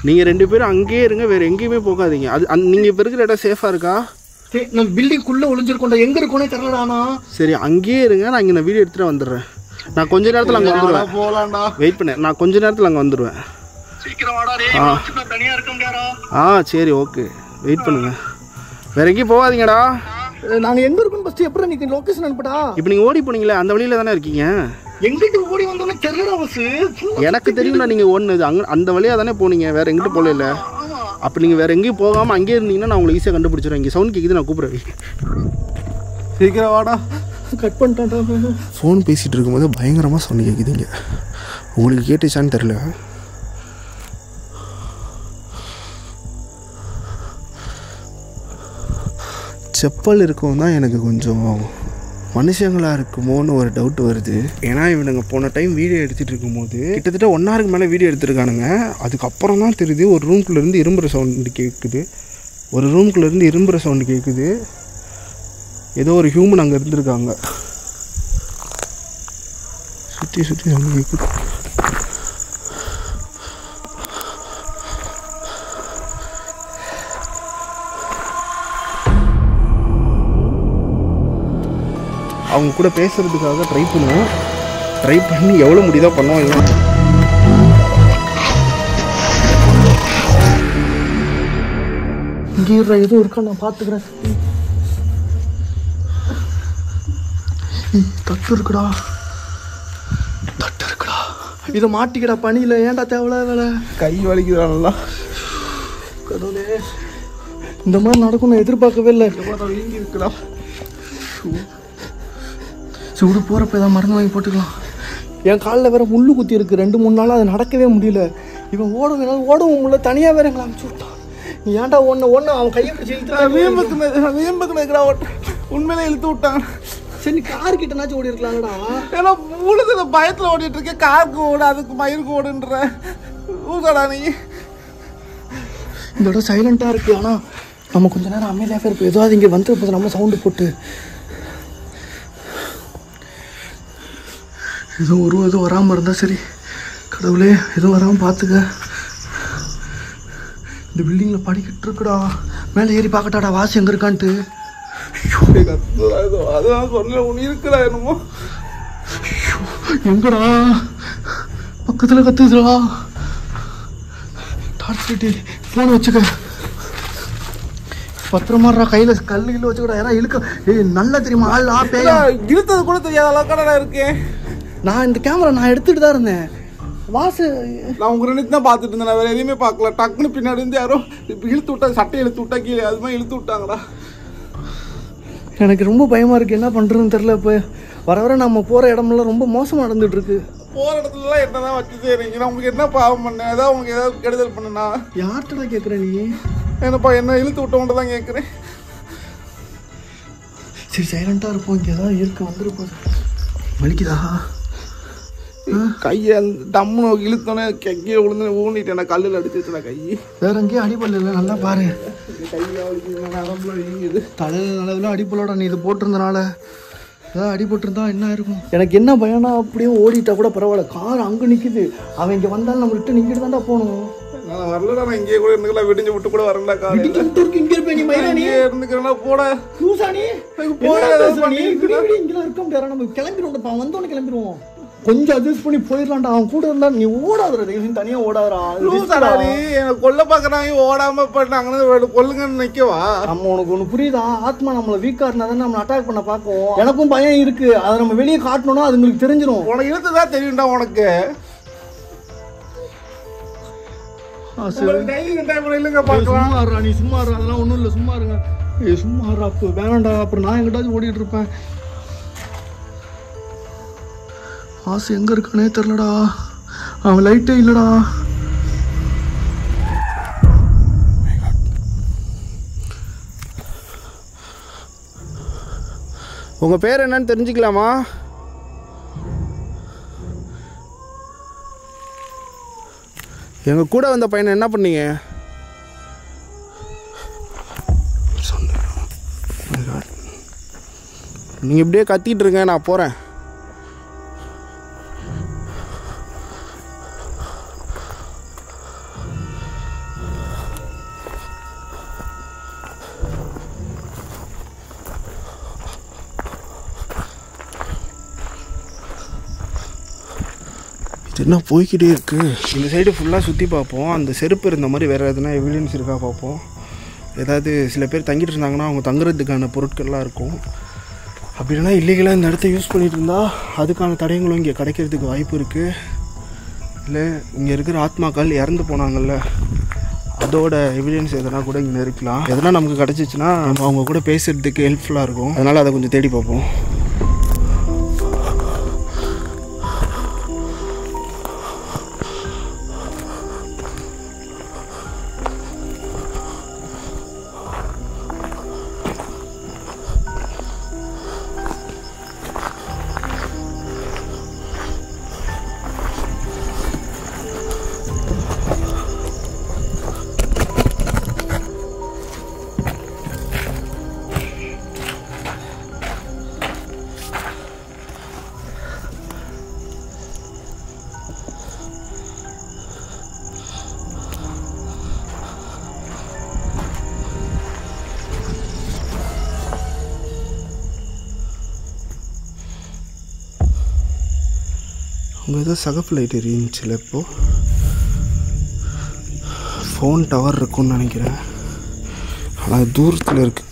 நீங்க 2 பேரும் அங்கேயே இருங்க, வேற எங்கேயுமே போகாதீங்க. அது நீங்க இப்ப இருக்கிற இடம் சேஃபா இருக்கா? நம்ம பில்டிங்குள்ள ஒளிஞ்சிருக்கோம்டா. எங்க இருக்கோனே தெரியலடானா. சரி அங்கேயே இருங்க, நான் இங்க வீடியோ எடுத்துட்டு வந்துடுறேன். நான் கொஞ்ச நேரத்துல அங்க வந்துடுவேன். போலாம்டா, வெயிட் பண்ண. நான் கொஞ்ச நேரத்துல அங்க வந்துடுவேன். சீக்கிரம் வாடா டேய். நான் தனியா இருக்க முடியாதா? சரி ஓகே, வெயிட் பண்ணுங்க. வேற எங்கேயும் போகாதீங்கடா. நாங்க எங்க இருக்கோம் ஃபர்ஸ்ட் எப்படி நீங்க லொகேஷன் அனுப்புடா. இப்போ நீங்க ஓடி போனீங்களே அந்த வழியில தானே இருக்கீங்க. எங்கிட்ட ஓடி வந்தோனே தெரியலடா வாசு. எனக்கு தெரியும்டா நீங்க ஓடுனது அந்த வழியா தானே போனீங்க, வேற எங்கிட்ட போகல. அப்ப நீங்க வேற எங்கேயும் போகாம அங்கேயே இருந்தீங்கன்னா நான் உங்களுக்கு ஈஸியா கண்டுபிடிச்சிடுறேன். இங்க சவுண்ட் கேக்குது, நான் கூப்பிடுறேன். சீக்கிரம் வாடா. கட் பண்ணிட்டான்டா. ஃபோன் பேசிட்டு இருக்கும்போது பயங்கரமா சவுண்ட் கேக்குதுங்க. உங்களுக்கு கேட்டுச்சான்னு தெரியல. செப்பல் இருக்கும் தான் எனக்கு கொஞ்சம் மனுஷங்களாக இருக்குமோன்னு ஒரு டவுட் வருது. ஏன்னா இவனுங்க போன டைம் வீடியோ எடுத்துகிட்டு இருக்கும்போது கிட்டத்தட்ட 1 ஹவருக்கு மேலே வீடியோ எடுத்துருக்கானுங்க. அதுக்கப்புறம் தான் தெரியுது ஒரு ரூம்குள்ளேருந்து இரும்புற சவுண்டு கேட்குது. ஏதோ ஒரு ஹியூமன் அங்கே இருந்திருக்காங்க. சுற்றி சவுண்டு கேட்குது. அவங்க கூட பேசுறதுக்காக ட்ரை பண்ணி எவ்வளோ முடியுதோ பண்ணுவோம். இங்கே எதுவும் இருக்கா நான் பார்த்துக்கிறேன். தட்டு இருக்குடா. இதை மாட்டிக்கடா பனியில். ஏன்டா தேவையில்ல வேலை. கை வலிக்குதாங்களா கடவுளே, இந்த மாதிரி நடக்கும் நான் எதிர்பார்க்கவே இல்லை. வீங்கி இருக்குடா. சூடு போகிறப்ப ஏதாவது மருந்து வாங்கி போட்டுக்கலாம். என் காலில் வேற முள்ளு குத்தி இருக்கு. 2-3 நாளாக அது நடக்கவே முடியல. இவன் ஓடவும் முடியல. தனியாக வேற எங்களை அனுப்பிச்சு விட்டான். நீ ஏன்டா ஒன்று அவன் கையை பிடிச்சி வீம்புக்கு உண்மையிலே இழுத்து விட்டாங்க. சரி, நீ கார் கிட்டனாச்சும் ஓடி இருக்கலாம்டா. ஏன்னா முழுது பயத்தில் ஓடிட்டு இருக்கேன். காருக்கு ஓடு, அதுக்கு மயிருக்கு ஓடுன்ற ஊதாடா நீ. இந்த இடம் சைலண்டாக இருக்குது. ஆனால் நம்ம கொஞ்ச நேரம் அமைதியாக இருப்போம். ஏதாவது இங்கே வந்து போது நம்ம சவுண்டு போட்டு எதுவும் வராமல் இருந்தால் சரி. கடவுளே, எதுவும் வராமல் பார்த்துக்க. இந்த பில்டிங்கில் படிக்கிட்டு இருக்குடா. மேலே ஏறி பார்க்கட்டாடா வாசி எங்கே இருக்கான்ட்டு. அதான் சொன்ன ஒன்று இருக்குடா என்னமோ. எங்கடா? பக்கத்தில் கத்துதுடா. டார்ச் லைட்டு ஃபோன் வச்சுக்க. பத்திரமாடுறா, கையில் கல் கில்லு வச்சுக்கடா. யாரா இழுக்க நல்லா தெரியுமா? ஆள் பேயா இழுத்தது கூட தெரியாத அளவுக்கு இருக்கேன். நான் இந்த கேமரா நான் எடுத்துகிட்டு தான் இருந்தேன். வாசு, நான் உங்க ரெண்டு தான் பார்த்துட்டு இருந்தேன். நான் வேற எதையுமே பார்க்கல. டக்குன்னு பின்னாடி இருந்து யாரோ இழுத்து விட்டா, சட்டையை இழுத்து விட்டா கீழே அது மாதிரி இழுத்து விட்டாங்கடா. எனக்கு ரொம்ப பயமாக இருக்குது. என்ன பண்ணுறதுன்னு தெரில. இப்போ வர வர நம்ம போகிற இடமெல்லாம் ரொம்ப மோசமாக நடந்துகிட்ருக்கு. போகிற இடத்துலலாம் என்னதான் வச்சு செய்கிறீங்க? நான் உங்களுக்கு என்ன பாவம் பண்ணேன்? ஏதாவது உங்களுக்கு ஏதாவது கெடுதல் பண்ணனா? யார்கிட்ட கேட்குற நீ? என்னப்பா என்ன இழுத்து விட்டவன்ட்டு தான் கேட்குறேன். சரி, சைலண்ட்டாக இருப்போம். இங்கே ஏதாவது இருக்கு வந்துருப்போம். வலிக்குதா? கையை டம்முன்னு இழுத்தோன்னே கீழே விழுந்து ஊனிட்டு எனக்கு கல்லில் அடிச்சு வச்சுடா. கை வேற எங்கேயும் அடிப்படல இல்லை. நல்லா பாரு. கையாக வலிக்குது, நரம்புல வீங்குது. தலையில் அளவில் அடிப்பலோட நீ இது போட்டிருந்தனால ஏதாவது அடிபட்டிருந்தா என்ன இருக்கும்? எனக்கு என்ன பயம்னா அப்படியே ஓடிட்டா கூட பரவாயில்ல. கார் அங்கே நிற்குது. அவன் இங்கே வந்தாலும் நம்ம விட்டு நிற்கிட்டு தான்டா போகணும். நான் வரலடா. நான் இங்கேயே கூட இருந்துக்கலாம். விடிஞ்சு விட்டு கூட வரல. காலையில் இங்கே இருப்பேன். நீ மயிலானி இருந்துக்கிறேன்னா போட பூசானி போட இங்கெல்லாம் இருக்க முடியாது. நம்ம கிளம்பிடுவோம். வந்தோடனே கிளம்பிடுவோம். கொஞ்சம் அட்ஜஸ்ட் பண்ணி போயிடலாம்டா. அவன் கூட இருந்தா நீ ஓடாதுடா. தனியா ஓடாதா? எனக்கு கொல்ல பாக்குறாங்க. ஓடாம பண்ணாங்கன்னு கொல்லுங்கன்னு நிக்கவா? நம்ம உனக்கு ஒண்ணு புரியுதா? ஆத்மா நம்மள வீக்கா இருந்தா தான் நம்ம அட்டாக் பண்ண பாக்கும். எனக்கும் பயம் இருக்கு. அதை நம்ம வெளியே காட்டணும்னா அது உங்களுக்கு தெரிஞ்சிடும். உனக்கு இழுத்துதான் தெரியும்டா. உனக்கு சும்மா நீ சும்மா அதெல்லாம் ஒண்ணும் இல்லை. சும்மா இருங்க. சும்மா அப்போ வேணாண்டா. அப்புறம் நான் எங்கிட்டாச்சும் ஓடிட்டு இருப்பேன். ஆசை எங்க இருக்கானே தெரிலடா. அவன் லைட்டே இல்லடா. உங்க பேர் என்னன்னு தெரிஞ்சுக்கலாமா? எங்க கூட வந்த பையனை என்ன பண்ணீங்க? நீங்க இப்படியே கத்திட்டு இருங்க, நான் போறேன். என்ன போய்கிட்டே இருக்கு. இந்த சைடு ஃபுல்லாக சுற்றி பார்ப்போம். அந்த செருப்பு இருந்த மாதிரி வேறு எதுனா எவிடன்ஸ் இருக்கா பார்ப்போம். ஏதாவது சில பேர் தங்கிட்டு இருந்தாங்கன்னா அவங்க தங்குறதுக்கான பொருட்கள்லாம் இருக்கும். அப்படின்னா இல்லீகலாக இந்த இடத்த யூஸ் பண்ணிட்டு இருந்தால் அதுக்கான தடயங்களும் இங்கே கிடைக்கிறதுக்கு வாய்ப்பு இருக்குது. இல்லை இங்கே இருக்கிற ஆத்மாக்கள் இறந்து போனாங்கல்ல, அதோட எவிடன்ஸ் எதனா கூட இங்கே இருக்கலாம். எதனா நமக்கு கிடச்சிச்சின்னா நம்ம அவங்க கூட பேசுகிறதுக்கு ஹெல்ப்ஃபுல்லாக இருக்கும். அதனால் அதை கொஞ்சம் தேடி பார்ப்போம். அங்கே ஏதோ சகப்பு லைட் எரிஞ்சில்ல. இப்போது ஃபோன் டவர் இருக்குன்னு நினைக்கிறேன். ஆனால் தூரத்தில் இருக்குது.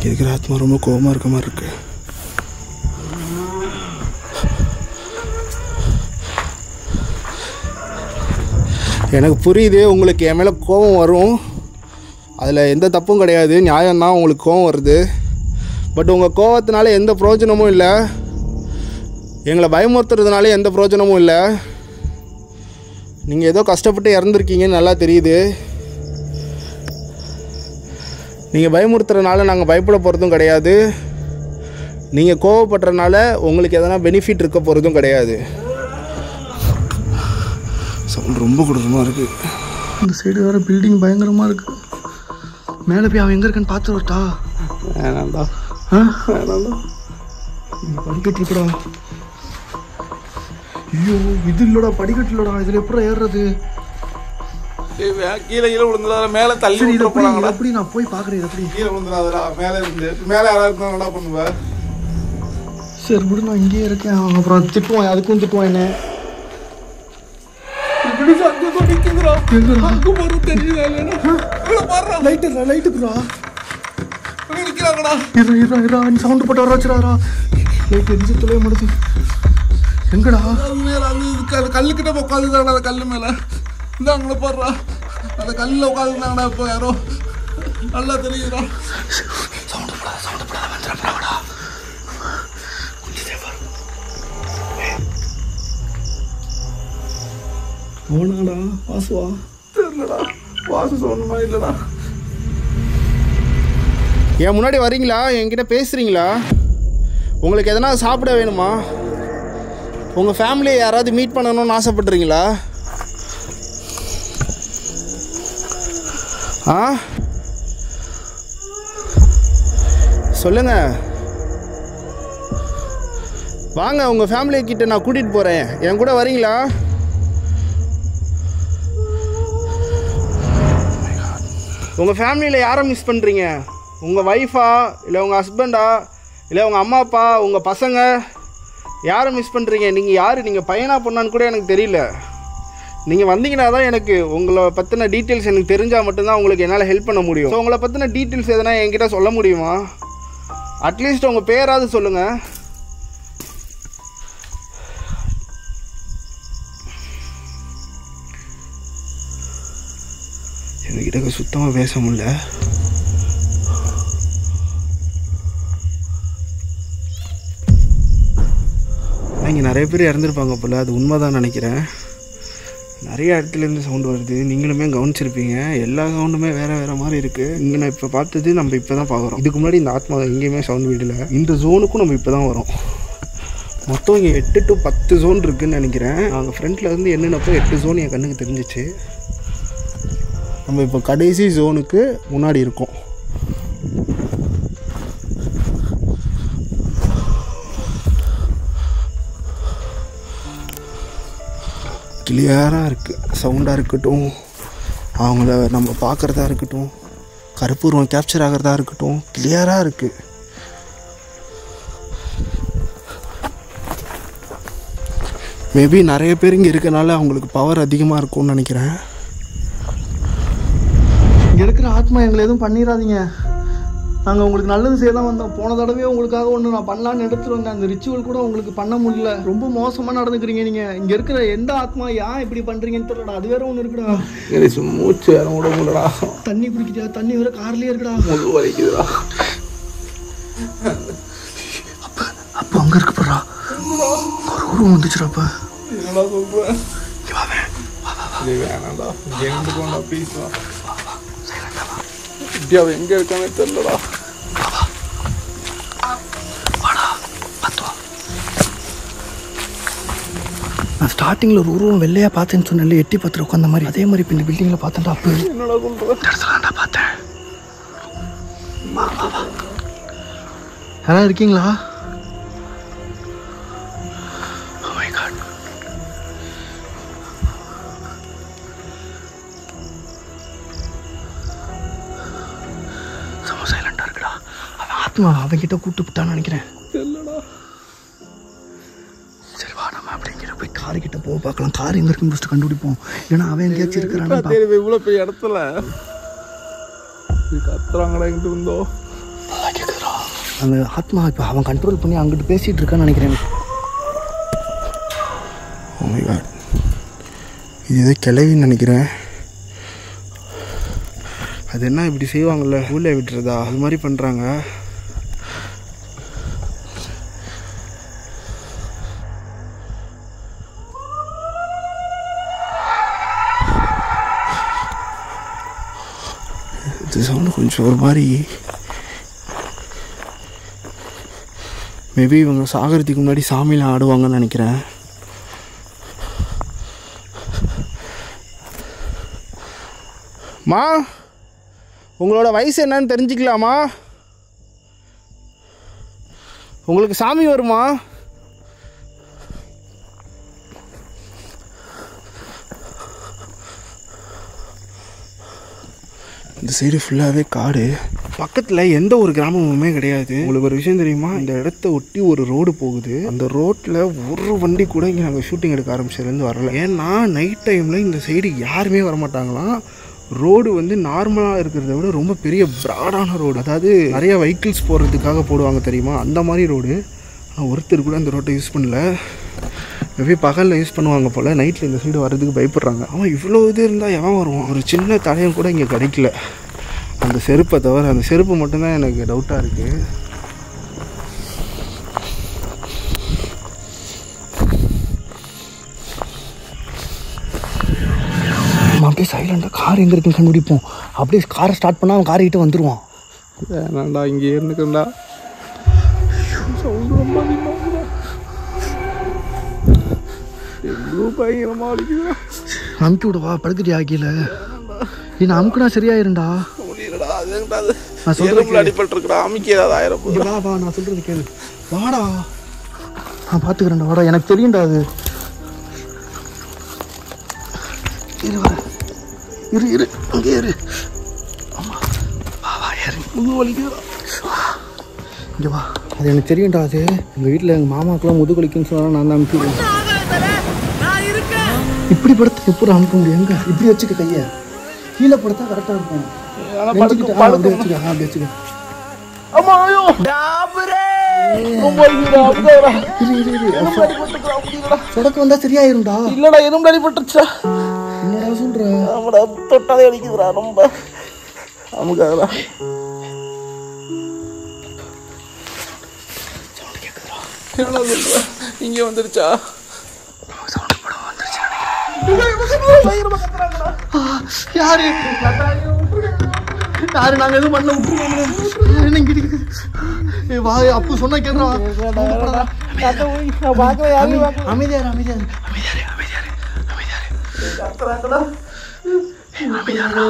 இருக்கிற ஆத்மா ரொம்ப கோபமாக இருக்க மாதிரி இருக்குது. எனக்கு புரியுது உங்களுக்கு என் மேலே கோபம் வரும். அதில் எந்த தப்பும் கிடையாது, நியாயம்தான். உங்களுக்கு கோவம் வருது. பட் உங்கள் கோவத்தினால எந்த பிரயோஜனமும் இல்லை, எங்களை பயமுறுத்துறதுனால எந்த பிரயோஜனமும் இல்லை. நீங்கள் ஏதோ கஷ்டப்பட்டு இறந்துருக்கீங்கன்னு நல்லா தெரியுது. நீங்கள் பயமுறுத்துறதுனால நாங்கள் பயப்பட போகிறதும் கிடையாது. நீங்கள் கோவப்படுறதுனால உங்களுக்கு எதனா பெனிஃபிட் இருக்க போகிறதும் கிடையாது. சவுண்ட் ரொம்ப கொடூரமாக இருக்குது. இந்த சைடு வேறு பில்டிங் பயங்கரமாக இருக்குது. மேலே போய் அவன் எங்கே இருக்கான்னு பார்த்து வரட்டா? வேணாண்டா, வேணாண்டா. படிக்கட்டு இருக்குடா. ஐயோ, இது இல்லடா, படிக்கட்டு இல்லடா. இதில் எப்படி ஏறுறது? கீழே விழுந்துடாத, மேலே தள்ளி எப்படி நான் போய் பார்க்குறேன். எப்படி கீழே விழுந்துடாதடா, மேலே இருந்து மேலே யாராவது என்ன பண்ணுவேன்? சரி விடு, நான் இங்கேயே இருக்கேன். அப்புறம் திட்டுவான், அதுக்கும் திட்டுவான் என்ன. லைட்டுக்குறா சவுண்ட் போட்டு வர வச்சுடாரா. லைட் எரிஞ்சு தொலைய மாட்டேது. எங்கடா? மேலே அந்த கல்லுக்கிட்ட உட்காந்துதாங்கடா, அந்த கல் மேலே இந்த அங்கே போடுறா. அந்த கல்லில் உட்காந்துருந்தாங்கடா. இப்போ யாரோ நல்லா தெரியுதுடா. சவுண்ட் போடாத வந்துடா. அவனாடா வாசுவா? தெரியலடா, வாசு சொன்னமா இல்லைடா. என் முன்னாடி வரீங்களா? என்கிட்ட பேசுகிறீங்களா? உங்களுக்கு எதனா சாப்பிட வேணுமா? உங்கள் ஃபேமிலியை யாராவது மீட் பண்ணணும்னு ஆசைப்பட்றீங்களா? சொல்லுங்க, வாங்க. உங்கள் ஃபேமிலி கிட்ட நான் கூட்டிகிட்டு போகிறேன். என் கூட வரீங்களா? உங்கள் ஃபேமிலியில் யாரை மிஸ் பண்ணுறீங்க? உங்கள் ஒய்ஃபா, இல்லை உங்கள் ஹஸ்பண்டா, இல்லை உங்கள் அம்மா அப்பா, உங்கள் பசங்க, யாரை மிஸ் பண்ணுறீங்க? நீங்கள் யார்? நீங்கள் பையனா பொண்ணான்னு கூட எனக்கு தெரியல. நீங்கள் வந்தீங்கன்னா தான் எனக்கு உங்களை பற்றின டீட்டெயில்ஸ் எனக்கு தெரிஞ்சால் மட்டும்தான் உங்களுக்கு என்னால் ஹெல்ப் பண்ண முடியும். ஸோ உங்களை பற்றின டீட்டெயில்ஸ் எதனா என்கிட்ட சொல்ல முடியுமா? அட்லீஸ்ட் உங்கள் பேராவது சொல்லுங்கள். எங்ககிட்ட சுத்தமாக பேச முடியல. இங்கே நிறைய பேர் இறந்துருப்பாங்க போல், அது உண்மைதான் நினைக்கிறேன். நிறைய இடத்துலேருந்து சவுண்டு வருது, நீங்களுமே கவனிச்சிருப்பீங்க. எல்லா சவுண்டுமே வேறு வேறு மாதிரி இருக்குது. இங்கே நான் இப்போ பார்த்தது நம்ம இப்போ தான் பார்க்குறோம். இதுக்கு முன்னாடி இந்த ஆத்மா எங்கேயுமே சவுண்டு விடல. இந்த ஜோனுக்கும் நம்ம இப்போ தான் வரோம். மொத்தம் இங்கே 8 to 10 ஜோன் இருக்குதுன்னு நினைக்கிறேன். நாங்கள் ஃப்ரண்ட்டில் இருந்து என்னென்னப்போ 8 ஜோன் என் கண்ணுக்கு தெரிஞ்சிச்சு. நம்ம இப்போ கடைசி ஜோனுக்கு முன்னாடி இருக்கோம். கிளியராக இருக்குது. சவுண்டாக இருக்கட்டும், அவங்கள நம்ம பார்க்குறதா இருக்கட்டும், கருப்பூர்வம் கேப்சர் ஆகிறதா இருக்கட்டும், கிளியராக இருக்குது. மேபி நிறைய பேர் இங்கே இருக்கனால அவங்களுக்கு பவர் அதிகமாக இருக்கும்னு நினைக்கிறேன். இங்கே இருக்கிற ஆத்மா எங்களை எதுவும் பண்ணிடாதீங்க. நாங்கள் உங்களுக்கு நல்லது செய்ய தான் வந்தோம். போன தடவையே உங்களுக்காக ஒன்று நான் பண்ணலான்னு எடுத்துகிட்டு வந்தேன். அந்த ரிச்சுவல் கூட உங்களுக்கு பண்ண முடியல. ரொம்ப மோசமாக நடந்துக்கிறீங்க நீங்கள். இங்கே இருக்கிற எந்த ஆத்மா ஏன் இப்படி பண்ணுறீங்கன்னு தெரியலடா. அது வேற ஒன்று இருக்குடா. மூச்சு வேற விட முடியலடா. தண்ணி குடிக்கிறியா? தண்ணி வேற கார்லேயே இருக்குடா. முழு வலிக்குதுடா. அப்போ அங்கே இருக்கு போடுறா. ஒரு உருவம் வந்துச்சுடாப்பா. என்னடா சொல்கிறேன்? வேணாண்டா, எங்கே போண்டா ப்ளீஸ்டா. அவன் எங்கே இருக்கானே தெரியலடா. நான் ஸ்டார்டிங்கில் ஒரு உருவம் வெள்ளையாக பார்த்தேன்னு சொன்னேன், எட்டி பார்த்துட்டு உட்காந்த மாதிரி. அதே மாதிரி இப்போ இந்த பில்டிங்கில் பார்த்தேன்டா. அப்போ என்னடா சொல்கிறேன்? பார்த்தேன். யாராவது இருக்கீங்களா? சைலண்டா இருக்குடா. அவன் ஆத்மா அவன்கிட்ட கூப்பிட்டு விட்டான்னு நினைக்கிறேன். சரி வா, நம்ம அப்படிங்கிற போய் காரு கிட்ட போக பார்க்கலாம். கார் எங்க இருக்குன்னு ஃபர்ஸ்ட் கண்டுபிடிப்போம். ஏன்னா அவன் எங்கேயாச்சும் இருக்கிறான். இவ்வளோ போய் இடத்துல கத்துறாங்கடா. எங்கிட்ட இருந்தோ அந்த ஆத்மா இப்போ அவன் கண்ட்ரோல் பண்ணி அங்கிட்டு பேசிட்டு இருக்கான்னு நினைக்கிறேன். இது ஏதோ கிளவின்னு நினைக்கிறேன். அது என்ன இப்படி செய்வாங்கல்ல, ஊழ விட்டுறதா, அது மாதிரி பண்ணுறாங்க. இது சவுண்டு கொஞ்சம் ஒரு மாதிரி, மேபி இவங்க சாகிறதுக்கு முன்னாடி சாமியில் ஆடுவாங்கன்னு நினைக்கிறேன். மா, உங்களோட வயசு என்னன்னு தெரிஞ்சுக்கலாமா? உங்களுக்கு சாமி வருமா? இந்த சைடு ஃபுல்லாகவே காடு, பக்கத்தில் எந்த ஒரு கிராமமுமே கிடையாது. உங்களுக்கு ஒரு விஷயம் தெரியுமா, இந்த இடத்த ஒட்டி ஒரு ரோடு போகுது. அந்த ரோட்டில் ஒரு வண்டி கூட இங்கே நாங்கள் ஷூட்டிங் எடுக்க ஆரம்பிச்சதுலேருந்து வரல. ஏன்னா நைட் டைமில் இந்த சைடு யாருமே வரமாட்டாங்களாம். ரோடு வந்து நார்மலாக இருக்கிறத விட ரொம்ப பெரிய ப்ராடான ரோடு, அதாவது நிறைய வெஹிக்கிள்ஸ் போகிறதுக்காக போடுவாங்க தெரியுமா, அந்த மாதிரி ரோடு. ஒருத்தர் கூட அந்த ரோட்டை யூஸ் பண்ணல. மேபி பகலில் யூஸ் பண்ணுவாங்க போல், நைட்டில் இந்த சைடு வர்றதுக்கு பயப்படுறாங்க. அவன் இவ்வளோ இது இருந்தால் எவன் வருவான்? ஒரு சின்ன தடையம் கூட இங்கே கிடைக்கல, அந்த செருப்பை தவிர. அந்த செருப்பு மட்டும்தான் எனக்கு டவுட்டாக இருக்குது. அப்படியே சைலண்டாக கார் எங்கே இருக்குன்னு கண்டுபிடிப்போம். அப்படியே காரை ஸ்டார்ட் பண்ணால் அவன் காரை கிட்ட வந்துடுவான். வேணாண்டா, இங்கே இருந்துக்கண்டா. சவுண்டு ரொம்ப அதிகமாக எவ்வளோ பயங்கரமாக அடிக்குதா. அமுக்கி விடவா? படுத்துட்டியா கீழே? என்ன அமுக்குனா சரியாயிருண்டா. முடியலடா, அது நான் சொல்கிறேன் அடிப்பட்டுருக்குடா. அமுக்கி ஏதாவது ஆயிரம். வா வா, நான் சொல்கிறது கேளு. வாடா, நான் பார்த்துக்கிறேன்டா. வாடா, எனக்கு தெரியும்டா. அது இரு வர, இரு இரு, அங்கே இரு. ஆமாம், வா வா, இறங்கி முது வலிக்குதா. இங்கே வா. அது எனக்கு தெரியும்டா. அது எங்கள் வீட்டில் எங்கள் மாமாக்கெல்லாம் முது வலிக்குன்னு சொன்னால் நான் தான் அனுப்பிடுவேன். இப்படி படுத்து எப்படி அனுப்ப முடியும்? எங்க இப்படி வச்சுக்க, கையை கீழே படுத்தா கரெக்டாக இருக்கும். அப்படி வச்சுக்க, அப்படி வச்சுக்க. சொடக்கு வந்தா சரியாயிரும்டா. இல்லடா, எறும்பு அடிபட்டுருச்சா? என்னடா சொல்ற? ஆமாடா, தொட்டாலே அடிக்குதுடா ரொம்ப. அமுகாதடா. என்னடா சொல்ற? இங்கே வந்துருச்சா? யாரு யாரு? நாங்க எதுவும் பண்ண விட்டுருவோம். வா, அப்போ சொன்னா கேட்கறா. அமைதியாரு, அமைதியாரு,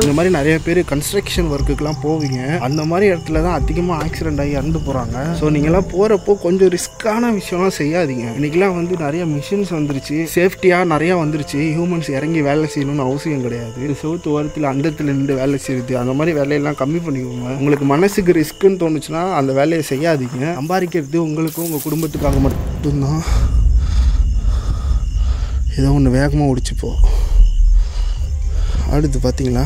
இந்த மாதிரி நிறைய பேர் கன்ஸ்ட்ரக்ஷன் ஒர்க்குக்கெலாம் போவீங்க. அந்த மாதிரி இடத்துல தான் அதிகமாக ஆக்சிடென்ட் ஆகி இறந்து போகிறாங்க. ஸோ நீங்கள்லாம் போகிறப்போ கொஞ்சம் ரிஸ்க்கான விஷயம்லாம் செய்யாதீங்க. இன்றைக்கெலாம் வந்து நிறைய மிஷின்ஸ் வந்துருச்சு, சேஃப்டியாக நிறையா வந்துருச்சு. ஹியூமன்ஸ் இறங்கி வேலை செய்யணும்னு அவசியம் கிடையாது. செவுத்து ஓரத்தில் அந்தத்தில் நின்று வேலை செய்யுது, அந்த மாதிரி வேலையெல்லாம் கம்மி பண்ணிக்கோங்க. உங்களுக்கு மனசுக்கு ரிஸ்க்குன்னு தோணுச்சுன்னா அந்த வேலையை செய்யாதீங்க. சம்பாதிக்கிறது உங்களுக்கும் உங்கள் குடும்பத்துக்காக மட்டும்தான். ஏதோ ஒன்று வேகமாக ஓடிச்சுப்போ. அடுத்து பார்த்தீங்களா?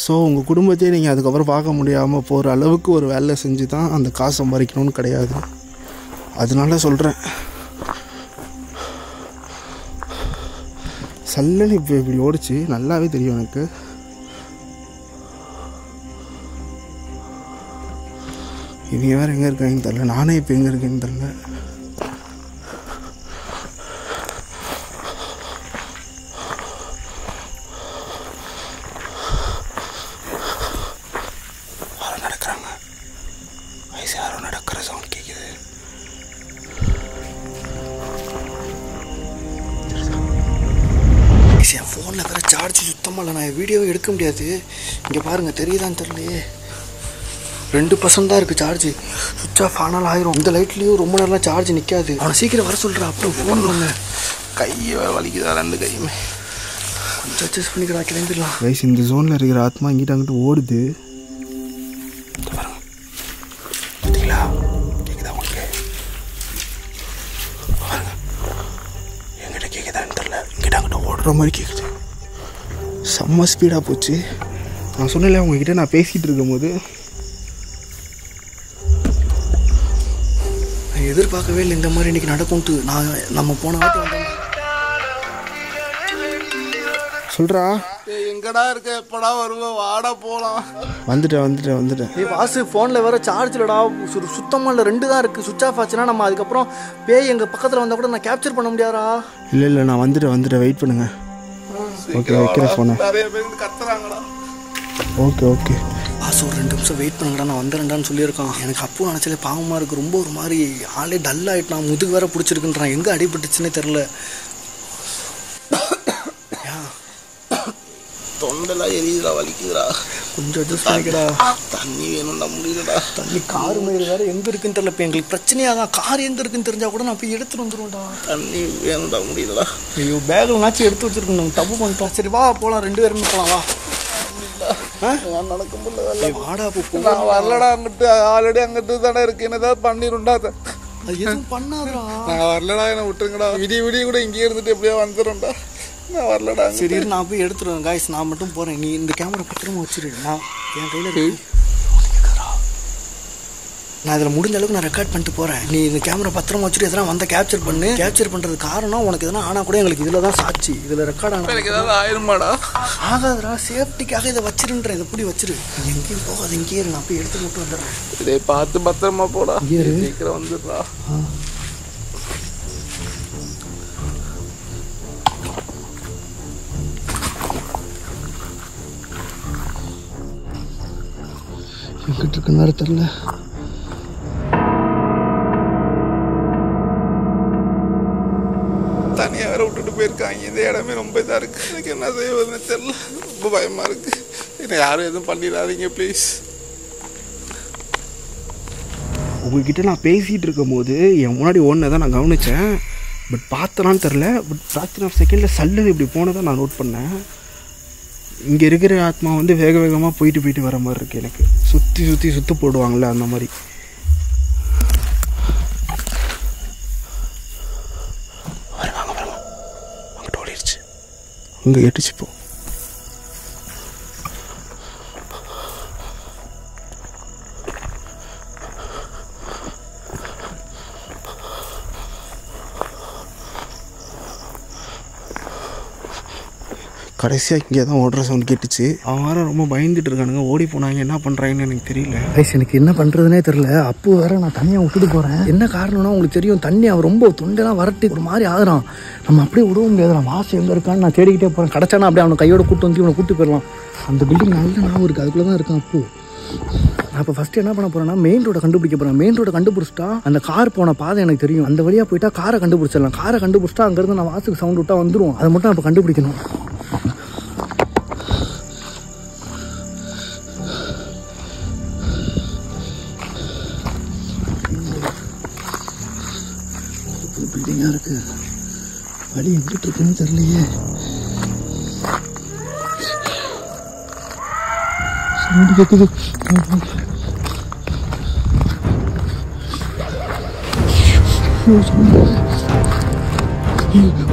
ஸோ உங்கள் குடும்பத்தையே நீங்கள் அதுக்கப்புறம் பார்க்க முடியாமல் போகிற அளவுக்கு ஒரு வேலை செஞ்சு தான் அந்த காசு சம்பாதிக்கணும்னு கிடையாது. அதனால சொல்கிறேன், சல்லன்னு இப்போ இப்படி ஓடிச்சு நல்லாவே தெரியும் எனக்கு. இவங்க வேறு எங்கே இருக்காங்கன்னு தெரில, நானே இப்போ எங்கே இருக்கேன்னு தெரில. ஃபோனில் வேறு சார்ஜ் சுத்தமாக இல்லை, நான் வீடியோவை எடுக்க முடியாது. இங்கே பாருங்கள், தெரியுதான்னு தெரியலையே, 2% தான் இருக்குது சார்ஜ். சுவிட்ச் ஆஃப் ஆனால் ஆயிரும். இந்த லைட்லேயும் ரொம்ப நேரம்லாம் சார்ஜ் நிற்காது. அவனை சீக்கிரம் வர சொல்கிறா, அப்புறம் ஃபோன் பண்ண. கையை வேறு வலிக்குதா, 2 கையுமே. கொஞ்சம் அட்ஜஸ்ட் பண்ணிக்கிறா, கிளம்பிடலாம். ரைஸ், இந்த ஜோனில் இருக்கிற ஆத்மா இங்கிட்ட அங்கிட்டு ஓடுது. பார்த்தீங்களா? கேட்குதா உங்களுக்கு? பாருங்க, எங்கிட்ட கேட்குதான்னு தெரில, இங்கிட்ட அங்கிட்ட ஓடுற மாதிரி கேட்குது. செம்ம ஸ்பீடாக போச்சு. நான் சொன்னேன்ல உங்ககிட்ட, நான் பேசிகிட்டு இருக்கும்போது நான் எதிர்பார்க்கவே இல்லை இந்த மாதிரி இன்றைக்கி நடக்கும்ட்டு. நம்ம போன வாட்டி வந்தோம். சொல்கிறா. எங்கடா இருக்க, எப்படா வருவோம், வாடா போகலாம். வந்துட்டேன். ஏய் வாசு, ஃபோனில் வேறு சார்ஜ் இல்லைடா, சுத்தமாக இல்லை, 2 தான் இருக்குது. சுவிச் ஆஃப் ஆச்சுன்னா நம்ம அதுக்கப்புறம் பேய் எங்கள் பக்கத்தில் வந்தால் கூட நான் கேப்சர் பண்ண முடியாதா? இல்லை நான் வந்துட்டேன், வெயிட் பண்ணுங்க. ஓகே, வைக்கிறேன் ஃபோனை. நிறைய பேர் கத்துறாங்கடா. ஓகே வாசு, ஒரு 2 நிமிஷம் வெயிட் பண்ணுங்கடா, நான் வந்துடுறேன்டான்னு சொல்லியிருக்கான். எனக்கு அப்போ நினச்சாலே பாவமாக இருக்குது. ரொம்ப ஒரு மாதிரி ஆளே டல் ஆகிட்டான், முதுகு வேற பிடிச்சிருக்குன்றான். எங்கே அடிபட்டுச்சுன்னே தெரில. தொண்டெல்லாம் எரியுதுடா, வலிக்குதுடா. கொஞ்சம் அட்ஜஸ்ட் பண்ணிக்கடா. தண்ணி வேணும்டா, முடியலடா. தண்ணி கார் மயிறு வேறு எங்கே இருக்குன்னு தெரில. இப்போ எங்களுக்கு பிரச்சனையாக தான், கார் எங்கே இருக்குன்னு தெரிஞ்சால் கூட நான் போய் எடுத்துகிட்டு வந்துடுவேன்டா. தண்ணி வேணும்டா, முடியலடா. ஐயோ, பேக்கில் நாச்சும் எடுத்து வச்சுருக்கோம், நாங்கள் தப்பு பண்ணிட்டோம். சரி வா போகலாம், 2 பேருமே போகலாம் வா. நடக்க முடியல. வாடா போ. நான் வரலடா, அங்கிட்டு ஆல்ரெடி அங்கிட்டு தானே இருக்கு. என்ன ஏதாவது பண்ணிருண்டா. அது எதுவும் பண்ணாதா? நான் வரலடா, என்ன விட்டுருங்கடா. விடிய கூட இங்கேயே இருந்துட்டு எப்படியோ வந்துடும்டா. நான் வரலடா. சரி நான் போய் எடுத்துருவேன் காய்ஸ், நான் மட்டும் போகிறேன். நீ இந்த கேமரா பத்திரமா வச்சுரு. நான் என் கையில் நான் இதில் முடிஞ்ச அளவுக்கு நான் ரெக்கார்ட் பண்ணிட்டு போகிறேன். நீ இந்த கேமரா பத்திரமா வச்சுட்டு எதனா வந்த கேப்சர் பண்ணு. கேப்சர் பண்ணுறது காரணம் உனக்கு எதனா ஆனால் கூட எங்களுக்கு இதில் தான் சாட்சி, இதில் ரெக்கார்ட் ஆனால் எனக்கு ஏதாவது ஆயிருமாடா? ஆகாதுடா, சேஃப்டிக்காக இதை வச்சிருன்றேன். இதை எப்படி வச்சிரு, எங்கேயும் போகாது, இங்கே இரு. நான் போய் எடுத்து மட்டும் வந்துடுறேன். இதே பார்த்து பத்திரமா போடா, இரு. சீக்கிரம் வந்துடுறா. எங்கிட்ட இருக்குன்னு வேறு தெரில. தனியாக வேற விட்டுட்டு போயிருக்காங்க. இந்த இடமே ரொம்ப இதாக இருக்கு. எனக்கு என்ன செய்வதுன்னு தெரியல, ரொம்ப பயமா இருக்கு. என்ன யாரும் எதுவும் பண்ணிடாதீங்க ப்ளீஸ். உங்ககிட்ட நான் பேசிகிட்டு இருக்கும் போது என் முன்னாடி ஓடினதை நான் கவனித்தேன். பட் பார்த்தனான்னு தெரில. பட் ஃப்ராக்ஷன் ஆஃப் செகண்டில் சல்லுன்னு இப்படி போனதை நான் நோட் பண்ணேன். இங்கே இருக்கிற ஆத்மா வந்து வேக வேகமாக போயிட்டு வர மாதிரி இருக்குது. எனக்கு சுற்றி போடுவாங்கள்ல, அந்த மாதிரி. அங்கிட்ட ஓடிடுச்சு, அங்கே கேட்டுச்சு. இப்போ கடைசியாக இங்கே தான் ஓடுற சவுண்ட் கேட்டுச்சு. அவன் வேறு ரொம்ப பயந்துட்டு இருக்கானுங்க. ஓடி போனாங்க, என்ன பண்ணுறாங்கன்னு எனக்கு தெரியல. கைஸ், எனக்கு என்ன பண்ணுறதுனே தெரில. அப்போ வேற நான் தனியாக விட்டுட்டு போகிறேன். என்ன காரணம்னா உங்களுக்கு தெரியும், தண்ணி அவன் ரொம்ப தொண்டெல்லாம் வரட்டி ஒரு மாதிரி ஆகுறான். நம்ம அப்படியே விடவும் முடியாது. நான் வாசம் எங்கே இருக்கான்னு நான் தேடிக்கிட்டே போகிறேன். கிடச்சானா அப்படியே அவனை கையோட கூட்டு வந்து இவனை கூட்டு போயிடலாம். அந்த பில்டிங் நல்ல ஞாபகம் இருக்குது, அதுக்குள்ளே தான் இருக்கான். அப்போ நான் இப்போ ஃபஸ்ட்டு என்ன பண்ண போகிறேன்னா, மெயின் ரோடை கண்டுபிடிக்க போகிறேன். மெயின் ரோடை கண்டுபிடிச்சிட்டா அந்த கார் போன பாதை எனக்கு தெரியும். அந்த வழியாக போயிட்டா காரை கண்டுபிடிச்சிடலாம். காரை கண்டுபிடிச்சிட்டா அங்கேருந்து நான் வாசுக்கு சவுண்ட் விட்டா வந்துடும். அதை மட்டும் இப்போ கண்டுபிடிக்கணும். பில்டிங்காக இருக்குது, வழி எங்கிட்டு இருக்குன்னு தெரியலையே. சவுண்டு கேட்குது.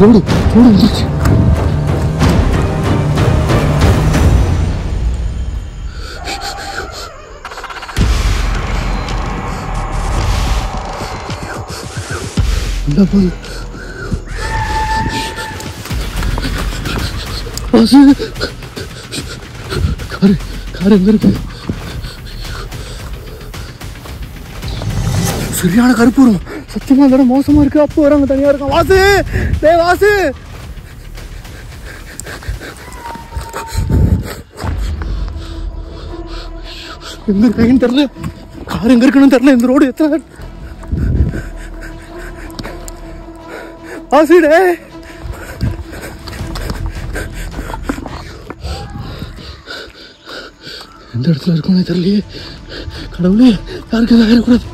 ஓடு வந்துச்சு. கார் எங்க இருக்கு? சரியான கருப்பு வரும். சத்தியமா இந்த இடம் மோசமா இருக்கு. அப்போ வராங்க, தனியா இருக்கான். வாசு, டேய் வாசு, எங்க இருக்காங்கன்னு தெரியல. கார் எங்க இருக்குன்னு தெரியல. இந்த ரோடு எத்தனை வாசு, டேய் எந்த இடத்துல இருக்கோன்னு தெரியலையே. கடவுளே, யாருக்கு எதாவது ஆயிடக்கூடாது.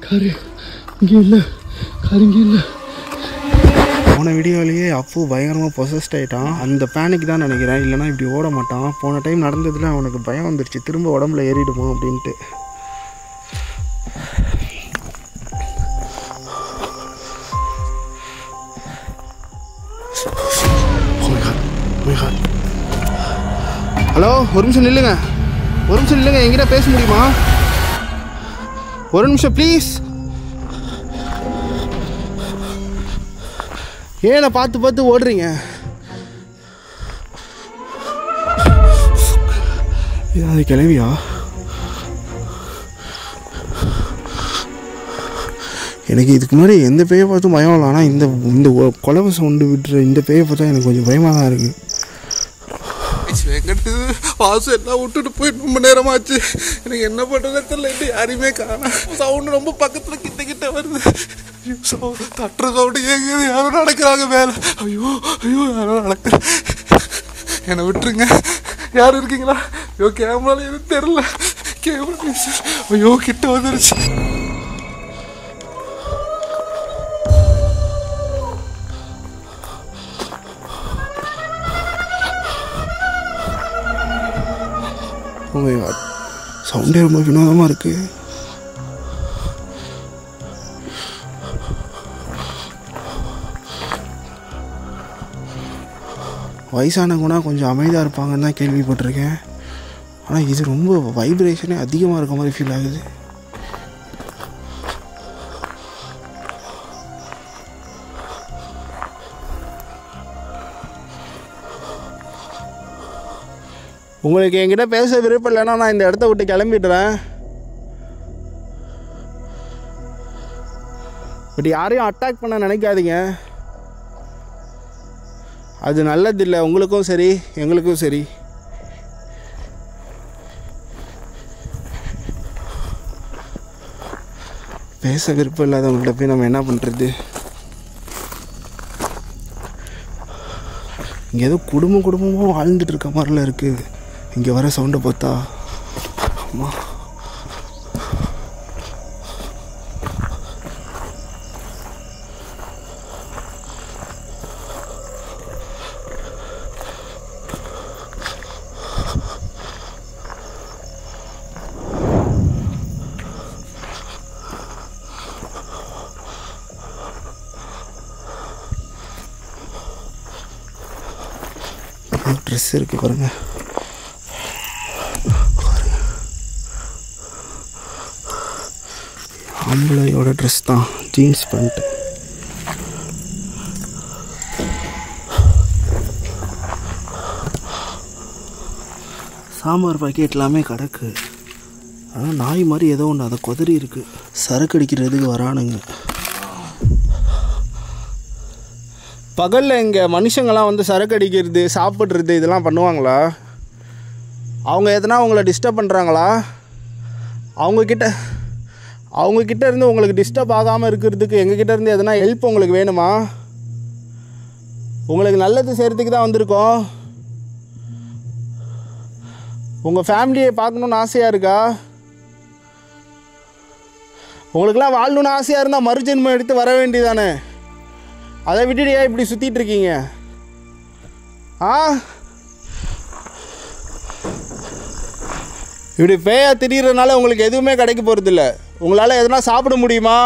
காரு இங்கே இல்லை, கார் இங்கே இல்லை. போன வீடியோலேயே அப்போ பயங்கரமாக பொசஸ்ட் ஆகிட்டான். அந்த பேனிக் தான் நினைக்கிறேன், இல்லைனா இப்படி ஓட மாட்டான். போன டைம் நடந்ததில் அவனுக்கு பயம் வந்துருச்சு, திரும்ப உடம்புல ஏறிடுமோ அப்படின்ட்டு. ஹலோ, ஒரு நிமிஷம் நில்லுங்க, என்கிட்ட பேச முடியுமா? ஒரு நிமிஷம் ப்ளீஸ். ஏன்னா பார்த்து ஓடுறீங்க? அது கிளவியா? எனக்கு இதுக்கு முன்னாடி எந்த பேயை பார்த்தும் பயம் இல்லை. ஆனால் இந்த குலவை சவுண்டு விட்டுற இந்த பேயை பார்த்தா எனக்கு கொஞ்சம் பயமாக தான் இருக்குது. எங்கிட்டு வாசம் எல்லாம் விட்டுட்டு போய் ரொம்ப நேரமாச்சு. எனக்கு என்ன பண்ணுறது தெரியல. யாரையுமே காணோம். சவுண்டு ரொம்ப பக்கத்தில் கிட்ட வருது. தட்டுற சவுண்டு கேட்குது. யாரும் நடக்கிறாங்க மேலே. ஐயோ ஐயோ யாரும் நடக்குது. என்னை விட்டுருங்க. யாரும் இருக்கீங்களா? ஐயோ கேமரால எதுவும் தெரில. கேமரா ஐயோ கிட்ட வந்துருச்சு. சவுண்டே ரொம்ப வினோதமாக இருக்குது. வயசானவங்கன்னா கொஞ்சம் அமைதியாக இருப்பாங்கன்னு தான் கேள்விப்பட்டிருக்கேன். ஆனால் இது ரொம்ப வைப்ரேஷனே அதிகமாக இருக்க மாதிரி ஃபீல் ஆகுது. உங்களுக்கு என்கிட்ட பேச விருப்பம் இல்லைன்னா நான் இந்த இடத்த விட்டு கிளம்பிடுறேன். பட் யாரையும் அட்டாக் பண்ண நினைக்காதீங்க. அது நல்லதில்லை உங்களுக்கும் சரி எங்களுக்கும் சரி. பேச விருப்பம் இல்லாதவங்கள்ட்ட போய் நம்ம என்ன பண்ணுறது? இங்கே ஏதோ குடும்பமாக வாழ்ந்துட்டு இருக்க மாதிரிலாம் இருக்குது. இங்கே வர சவுண்டை பார்த்தா அம்மா ட்ரெஸ் இருக்குது பாருங்கள். ஆம்பளையோட ட்ரெஸ் தான், ஜீன்ஸ் பேண்ட்டு. சாம்பார் பாக்கெட் எல்லாமே கிடக்கு. ஆனால் நாய் மாதிரி ஏதோ ஒன்று அதை கொதறி இருக்குது. சரக்கு அடிக்கிறதுக்கு வரானுங்க. பகலில் இங்கே மனுஷங்கள்லாம் வந்து சரக்கு அடிக்கிறது சாப்பிட்றது இதெல்லாம் பண்ணுவாங்களா? அவங்க எதனா உங்களை டிஸ்டர்ப் பண்ணுறாங்களா? அவங்கக்கிட்ட இருந்து உங்களுக்கு டிஸ்டர்ப் ஆகாமல் இருக்கிறதுக்கு எங்ககிட்ட இருந்து எதனா ஹெல்ப் உங்களுக்கு வேணுமா? உங்களுக்கு நல்லது செய்கிறதுக்கு தான் வந்திருக்கோம். உங்கள் ஃபேமிலியை பார்க்கணுன்னு ஆசையாக இருக்கா? உங்களுக்கெல்லாம் வாழணுன்னு ஆசையாக இருந்தால் மறுஜென்மம் எடுத்து வர வேண்டியதானே? அதை விட்டுட்டு ஏன் இப்படி சுற்றிட்டு இருக்கீங்க? இப்படி பேயா திடீர்றதுனால உங்களுக்கு எதுவுமே கிடைக்க போகிறதில்ல. உங்களால் எதனா சாப்பிட முடியுமா?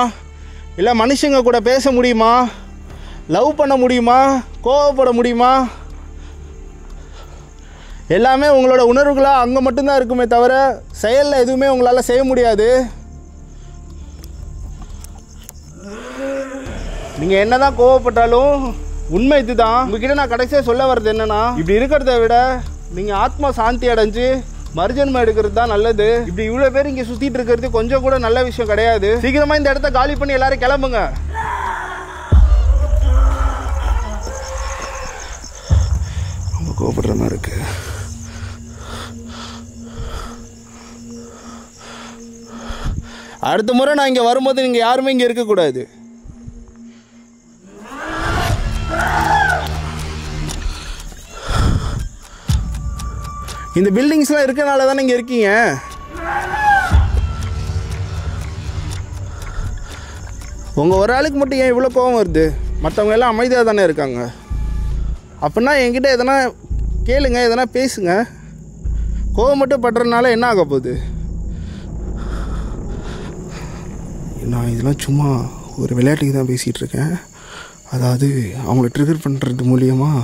இல்லை மனுஷங்க கூட பேச முடியுமா? லவ் பண்ண முடியுமா? கோவப்பட முடியுமா? எல்லாமே உங்களோட உணர்வுகளாக அங்கே மட்டும்தான் இருக்குமே தவிர செயலில் எதுவுமே உங்களால் செய்ய முடியாது. நீங்கள் என்ன தான் கோவப்பட்டாலும் உண்மை இதுதான். உங்ககிட்ட நான் கடைசியாக சொல்ல வர்றது என்னன்னா, இப்படி இருக்கிறத விட நீங்கள் ஆத்மா சாந்தி அடைஞ்சு மறுஜன்மம் எடுக்கிறது தான் நல்லது. இப்படி இவ்வளோ பேர் இங்கே சுற்றிட்டு இருக்கிறது கொஞ்சம் கூட நல்ல விஷயம் கிடையாது. சீக்கிரமாக இந்த இடத்த காலி பண்ணி எல்லாரும் கிளம்புங்க. ரொம்ப கோவப்படுற மாதிரி இருக்கு. அடுத்த முறை நான் இங்கே வரும்போது நீங்கள் யாருமே இங்கே இருக்கக்கூடாது. இந்த பில்டிங்ஸ்லாம் இருக்கனால தானே இங்கே இருக்கீங்க. உங்கள் ஒரு ஆளுக்கு மட்டும் ஏன் இவ்வளோ கோவம் வருது? மற்றவங்க எல்லாம் அமைதியாக தானே இருக்காங்க. அப்படின்னா என்கிட்ட எதனா கேளுங்க, எதனா பேசுங்க. கோவம் மட்டும் படுறதுனால என்ன ஆக போகுது? நான் இதெல்லாம் சும்மா ஒரு விளையாட்டுக்கு தான் பேசிகிட்டு இருக்கேன். அதாவது அவங்கள ட்ரிகர் பண்ணுறது மூலியமாக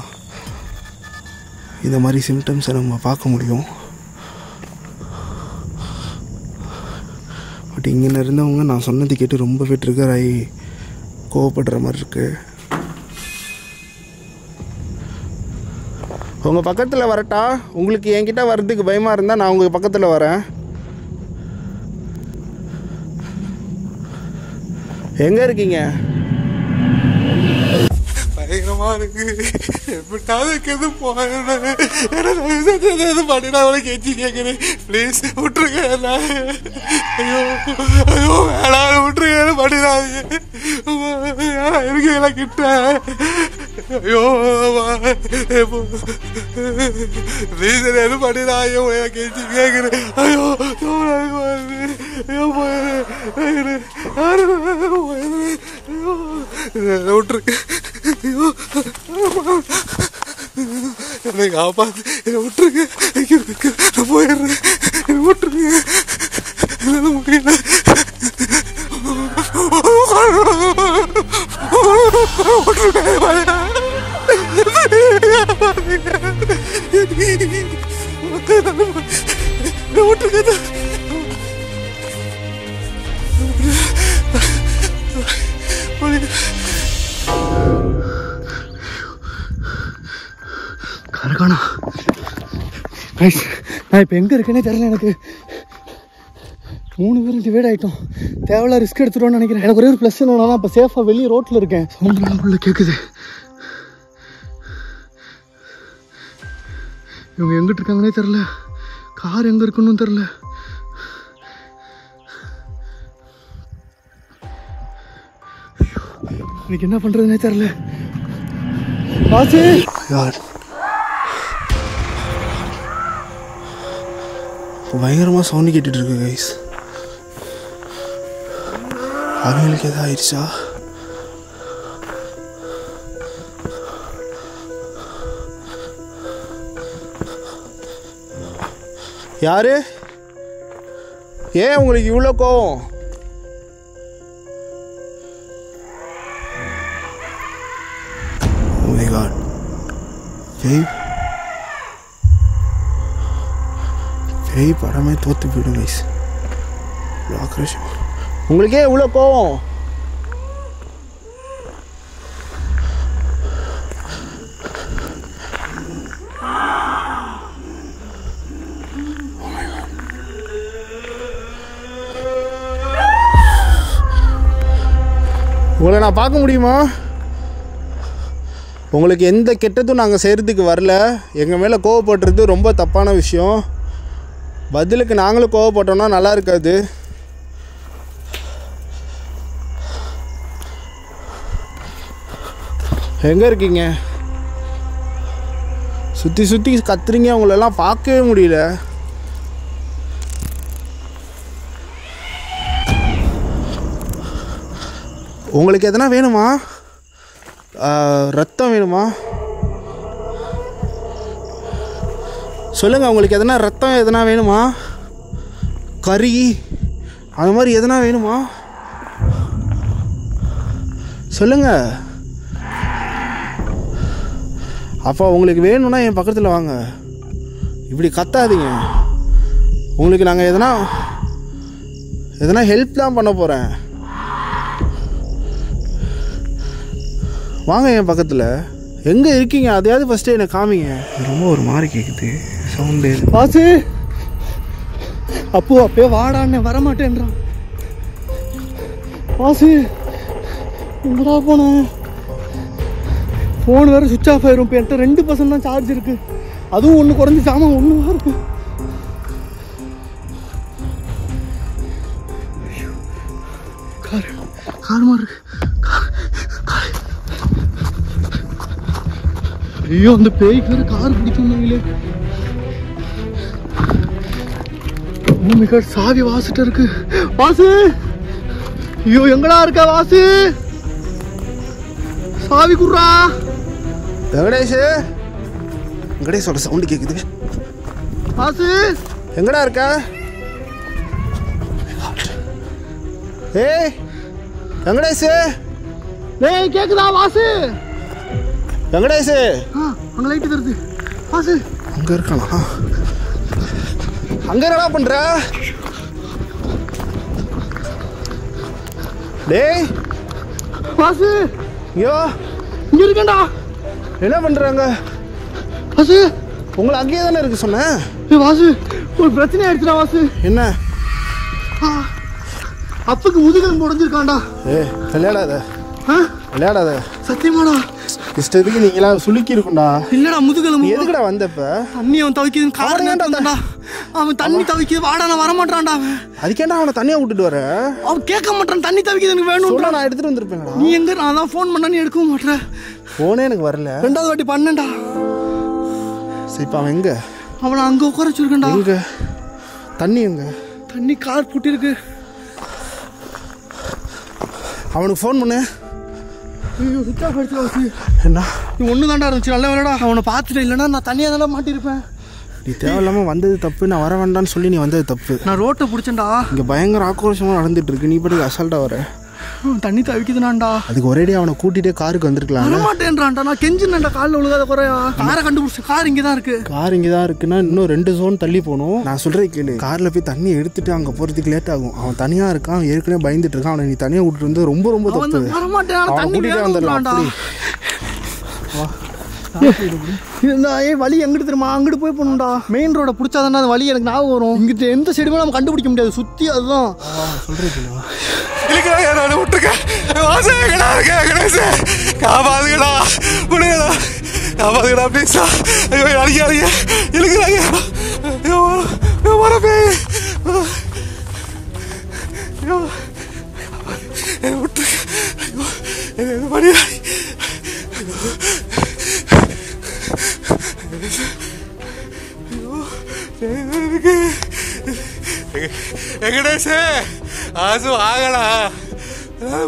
இந்த மாதிரி சிம்டம்ஸை நம்ம பார்க்க முடியும். பட் இங்கே இருந்தவங்க நான் சொன்னது கேட்டு ரொம்பவே ட்ரிகர் ஆகி கோவப்படுற மாதிரி இருக்கு. உங்கள் பக்கத்தில் வரட்டா? உங்களுக்கு என்கிட்ட வர்றதுக்கு பயமாக இருந்தால் நான் உங்கள் பக்கத்தில் வரேன். எங்கே இருக்கீங்க? பயங்கரமாக இருக்கு. எப்படினாலும் எது போது பண்ணினா அவளை கெஞ்சி கேட்குறேன். ப்ளீஸ் விட்டுருங்க. ஐயோ ஐயோ வேணாம் விட்டுருங்க. பண்ணிடாதீங்க. இருக்கீங்களா கிட்ட? ஐயோ ப்ளீஸ் எது பண்ணிடாதீங்க. உங்களை கெஞ்சி கேட்குறேன். ஐயோ ஐயோ விட்டுருக்கு. ஐயோ என்னை காப்பாத்து. என்னை விட்டுருங்க. நான் போயிடுறேன். என்னை விட்டுருங்க. என்னால் முடியல. விட்டுருங்க. கரகானா ரைஸ். நான் இப்போ எங்கே இருக்கேனே தெரியல. எனக்கு 3 பேர் டிவைட் ஆகிட்டோம். தேவையில்ல ரிஸ்க் எடுத்துட்டோன்னு நினைக்கிறேன். எனக்கு ஒரே ஒரு ப்ளஸ் என்னன்னா இப்போ சேஃபாக வெளியே ரோட்டில் இருக்கேன். சவுண்டெல்லாம் உள்ள கேட்குது. இவங்க எங்கிட்டு இருக்காங்கன்னே தெரில. கார் எங்கே இருக்குன்னு தெரில. எனக்கு என்ன பண்ணுறதுனே தெரில. பாசு பயங்கரமாக சவுண்டு கேட்டுட்டு இருக்கு கைஸ். அவங்களுக்கு எதாவது ஆயிடுச்சா? யாரு? ஏன் உங்களுக்கு இவ்வளோ கோவம்? Oh my God. பேய் படமே தோற்று போயிடும் கைஸ். ஆக்ரோஷம். உங்களுக்கே இவ்வளோ கோவம்? உங்களை நான் பார்க்க முடியுமா? உங்களுக்கு எந்த கெட்டதும் நாங்கள் செய்கிறதுக்கு வரல. எங்கள் மேலே கோவப்படுறது ரொம்ப தப்பான விஷயம். பதிலுக்கு நாங்களும் கோவப்பட்டோம்னா நல்லா இருக்காது. எங்கே இருக்கீங்க? சுற்றி சுற்றி கத்துறீங்க. உங்களெல்லாம் பார்க்கவே முடியல. உங்களுக்கு எதனா வேணுமா? ரத்தம் வேணுமா? சொல்லுங்கள். உங்களுக்கு எதனா ரத்தம் எதனா வேணுமா? கறி அது மாதிரி எதனா வேணுமா? சொல்லுங்கள். அப்போ உங்களுக்கு வேணும்னா என் பக்கத்தில் வாங்க. இப்படி கத்தாதீங்க. உங்களுக்கு நாங்கள் எதனா ஹெல்ப் தான் பண்ண போகிறேன். வாங்க என் பக்கத்தில். எங்கே இருக்கீங்க? அதையாவது ஃபஸ்ட்டு எனக்கு காமிங்க. ரொம்ப ஒரு மாதிரி கேட்குது சவுண்டு. பாசு அப்பே வாடான்னு வரமாட்டேன்றான். பாசு எங்கடா போனேன்? ஃபோன் வேறு சுவிட்ச் ஆஃப் ஆயிரும். இப்போ என்கிட்ட 2% தான் சார்ஜ் இருக்குது. அதுவும் ஒன்று குறைஞ்சி சாமான் ஒன்று தான் இருக்குது. கார் மாதிரி இருக்கு. ஐயோ அந்த பேய்க்கு வேறு கார் பிடிக்கணுங்களே. சாவி வாசிட்டு இருக்கு. வாசு ஐயோ எங்கடா இருக்க வாசு? சாவி குடுறா. வெங்கடேஷோட சவுண்டு கேட்குது. வாசு எங்கடா இருக்க? ஏய் வெங்கடேஷ். டேய் கேக்குதா வாசு? வெங்கடேஷ் அங்க லைட் தெரியுது. வாசு அங்க இருக்கானா? அங்க என்னடா பண்ற? டேய் வாசு ஐயோ இங்க இருக்கேன்டா. என்ன பண்றாங்க? வாசு உங்களை அங்கேயே தானே இருக்கு சொன்னேன். வாசு ஒரு பிரச்சனை ஆயிடுச்சுடா வாசு. என்ன? அப்புக்கு முதுகெலும்பு உடைஞ்சிருக்காண்டா. விளையாடாத விளையாடாத. சத்தியமாடா? இஷ்டத்துக்கு நீங்களாம் சுளுக்கி இருக்கும்டா. இல்லடா முதுகெலும்பு. எதுக்குடா வந்தப்ப? தண்ணி அவன் தவிக்குதுன்னு காரணம்டா. அவன் தண்ணி தவிக்குது வாடா நான் வரமாட்டான்டா. அதுக்கேண்டா அவனை தனியா விட்டுட்டு வர? அவன் கேட்க மாட்டான். தண்ணி தவிக்குது எனக்கு வேணும். நான் எடுத்துட்டு வந்திருப்பேன்டா. நீ எங்க? நான் தான் ஃபோன் பண்ணா நீ எடுக்கவும் மாட்டேற. ஃபோனே எனக்கு வரல. 2வது வாட்டி பண்ணேன்டா. சரி இப்ப அவன் எங்க? அவனை அங்க உட்கார வச்சிருக்கேன்டா. எங்க? தண்ணி எங்க? தண்ணி கார் புட்டி இருக்கு. அவனுக்கு ஃபோன் பண்ணு. ஐயோ சுத்தா போயிடுச்சு வாசு. என்ன? நீ ஒன்று தாண்டா இருந்துச்சு. நல்ல வேலைடா அவனை பார்த்துட்டு. இல்லைன்னா நான் தனியாக தானே மாட்டியிருப்பேன். நீ தேவையில்லாம வந்தது தப்பு. நான் வர வேண்டான்னு சொல்லி நீ வந்தது தப்பு. நான் ரோட்டை பிடிச்சேன்டா. இங்க பயங்கர ஆக்ரோஷமா நடந்துட்டு இருக்கு. நீ பாட்டுக்கு அசால்ட்டா வர. தண்ணி தவிக்குதுனாண்டா. அதுக்கு ஒரேடி அவனை கூட்டிட்டே காருக்கு வந்திருக்கலாம். வரமாட்டேன்றான்டா. நான் கெஞ்சினேன்டா காலில் விழுகாத குறையா. காரை கண்டுபிடிச்ச கார் இங்கே தான் இருக்கு. கார் இங்கே தான் இருக்குன்னா இன்னும் 2 ஜோன் தள்ளி போகணும். நான் சொல்றேன் கேளு. கார்ல போய் தண்ணி எடுத்துட்டு அங்க போறதுக்கு லேட் ஆகும். அவன் தனியா இருக்கான். அவன் ஏற்கனவே பயந்துட்டு இருக்கான். அவனை நீ தனியா விட்டுட்டு வந்து ரொம்ப ரொம்ப தப்பு. வரமாட்டேன். தண்ணி கூட்டிட்டே வந்துடலாம்டா. வழி எங்கிட்டு தெரியுமா? அங்கிட்டு போய் போகணும்டா. மெயின் ரோட பிடிச்சாதானே அந்த வழி எனக்கு ஞாபகம் வரும். இங்கிட்ட எந்த சைடுமே நம்ம கண்டுபிடிக்க முடியாது. சுத்தி அதுதான் சொல்றேன். விட்டுருக்கேன். காப்பாதுங்களா முடியலா. காப்பாதுங்களா ப்ளீஸா. ஐயோ அடிக்காதீங்க. இழுக்கிறாங்க. ஐயோ வரப்பே. ஐயோ என்ன விட்டுருக்கேன். ஐயோ என்ன பண்ணியா. வெங்கடேஷ் ஆசு வாங்கடா.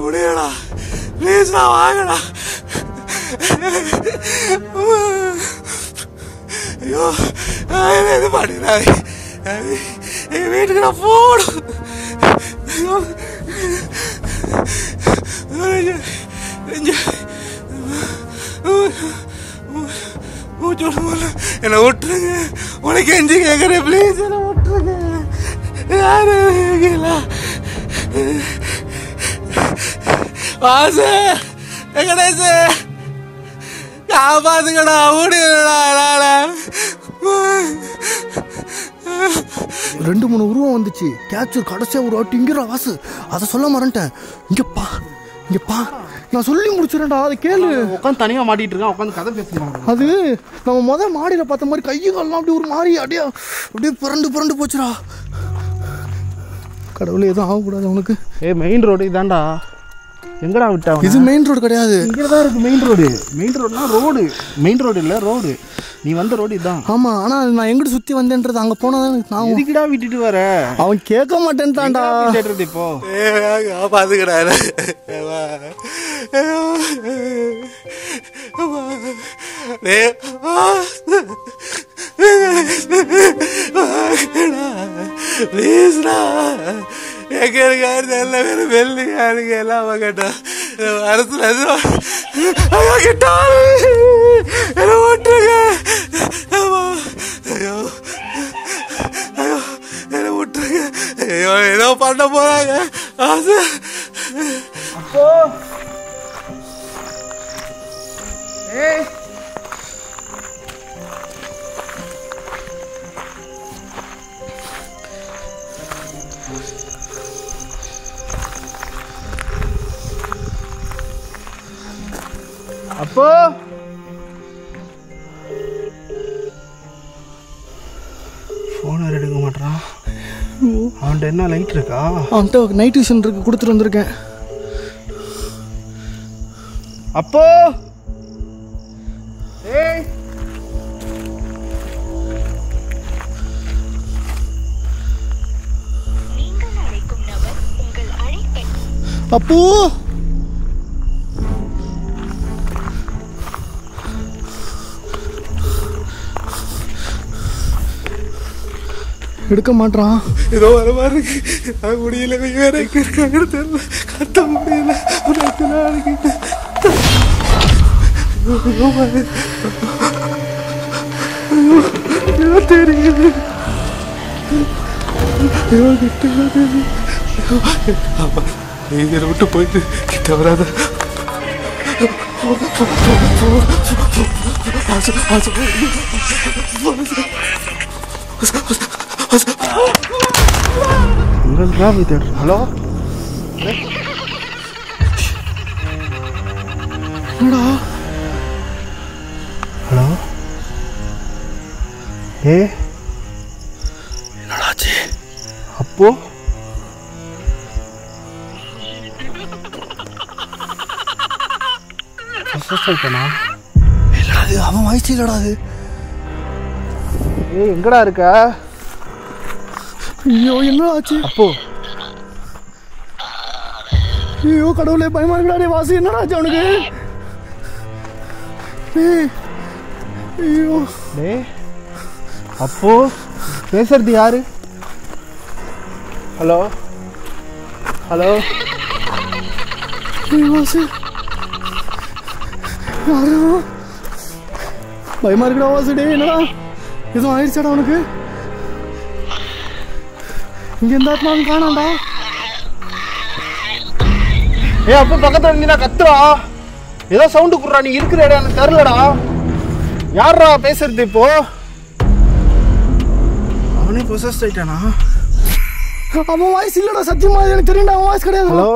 முடியலடா ப்ளீஸ்டா வாங்கடா. ஐயோ இது பண்ணிடாது. எங்க வீட்டுக்கு நான் போடும். ஐயோ என்னை விட்டுருங்க. உனக்கு எஞ்சி கேட்குறேன் ப்ளீஸ் என்னை விட்டுருங்க. யாரு வாசு வெங்கடேஷ் காப்பாத்துக்கடா. முடியலடா. 2-3 உருவம் வந்துச்சு. கேப்சர் கடைசியாக ஒரு வாட்டி இங்கிற வாசு. அதை சொல்ல மறந்துட்டேன். இங்கப்பா நான் சொல்லி முடிச்சிடறேன்டா. அதை கேளு. உட்காந்து தனியா மாட்டிட்டு இருக்கான். உட்காந்து கதை பேசுறான். அது நம்ம மாடியில் பார்த்த மாதிரி கையெல்லாம் அப்படி ஒரு மாதிரி அப்படியே புரண்டு போச்சுடா. கடவுளே எதுவும் ஆகக்கூடாது அவனுக்கு. மெயின் ரோடு இதான்டா. எங்கடா விட்டா? இது மெயின் ரோடு கிடையாது. இங்கே தான் இருக்கு மெயின் ரோடு. மெயின் ரோடுனா ரோடு. மெயின் ரோடு இல்லை ரோடு. நீ வந்த ரோடு இதுதான். ஆமாம். ஆனால் நான் எங்கிட்ட சுற்றி வந்தேன்றது அங்கே போனால் நான் எதுக்கிடா விட்டுட்டு வர? அவன் கேட்க மாட்டேன்ட்டான்டா. இப்போ காப்பாத்துக்கடா. ப்ளீஸ்டா. எங்க இருக்காரு நல்ல பேர் வெள்ளிக்காருங்க எல்லாம் கேட்டோம். அரசுல ஐயோ கிட்டா என்ன விட்டுருங்க. ஐயோ ஐயோ என்ன விட்டுருங்க. ஐயோ ஏதோ பண்ண போறாங்க. ஆசை அப்போ அப்போ ஃபோன் வேறு எடுக்க மாட்டான். அவன்கிட்ட என்ன லைட் இருக்கா? அவன்கிட்ட நைட் விஷன் இருக்கு. கொடுத்துட்டு வந்திருக்கேன். அப்போ அப்போ எடுக்க மாட்டான். ஏதோ வர மாதிரி இருக்கு. முடியல. வேற எங்க இருக்காங்க தெரியல. கத்த முடியல. தெரியுது. நீங்க விட்டு போயிட்டு கிட்ட வராத. ஹலோ ஹலோ என்னடாச்சு அப்போ இல்லடாது அவன் வயசு இல்லடாது எங்கடா இருக்க ஐயோ என்ன ஆச்சு அப்போ ஐயோ கடவுளே பயமா இருக்கடா வாசி என்னடா ஆச்சு அவனுக்கு ஐயோ டே அப்போ பேசுறது யாரு ஹலோ ஹலோ வாசி யாரு பயமா இருக்கடா வாசி டே என்னடா எதுவும் ஆயிடுச்சாடா அவனுக்கு இங்க எந்த ஆத்மாவும் காணாண்டா அப்போ பக்கத்துல நீ கத்துறா ஏதோ சவுண்டு குடுறா நீ இருக்கிற இடம் எனக்கு தெரியலடா யாரா பேசுறது இப்போ அவனே பொசஸ்ட் ஆயிட்டானா அவன் வாய்ஸ் இல்லடா சத்தியமா எனக்கு தெரியும்டா அவன் வாய்ஸ் கிடையாது ஹலோ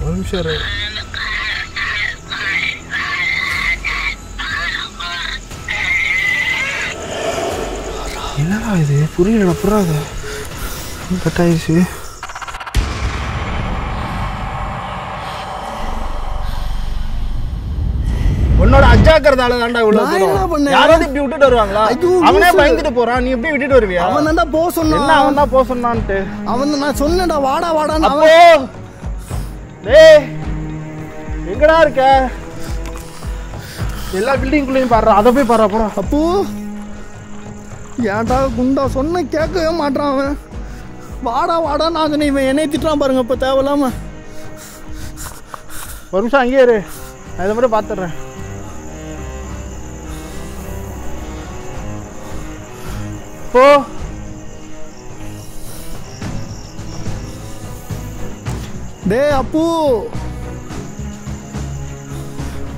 ஒரு நிமிஷம் என்னடா இது புரியலடா புறாத கட் ஆயிடுச்சு உன்னோட அஜாக்கிரதால தான்டா இவ்வளவு யாராவது இப்படி விட்டுட்டு வருவாங்களா அவனே பயந்துட்டு போறான் நீ எப்படி விட்டுட்டு வருவியா அவன் தான்டா போ சொன்னான் என்ன அவன் தான் போ சொன்னான்ட்டு அவன் நான் சொன்னேன்டா வாடா வாடான்னு அப்போ டேய் எங்கடா இருக்க எல்லா பில்டிங்குள்ளேயும் பாடுறா அதை போய் பாடுறா போடா அப்போ ஏன்டா குண்டா சொன்ன கேட்கவே மாட்டான் அவன் வாடா வாடா நான் சொன்னேன் இவன் என்னை திட்டுறான் பாருங்க இப்போ தேவையில்லாம ஒரு நிமிஷம் அங்கேயே இரு நான் இதை மட்டும் பார்த்துட்றேன் போ டே அப்பு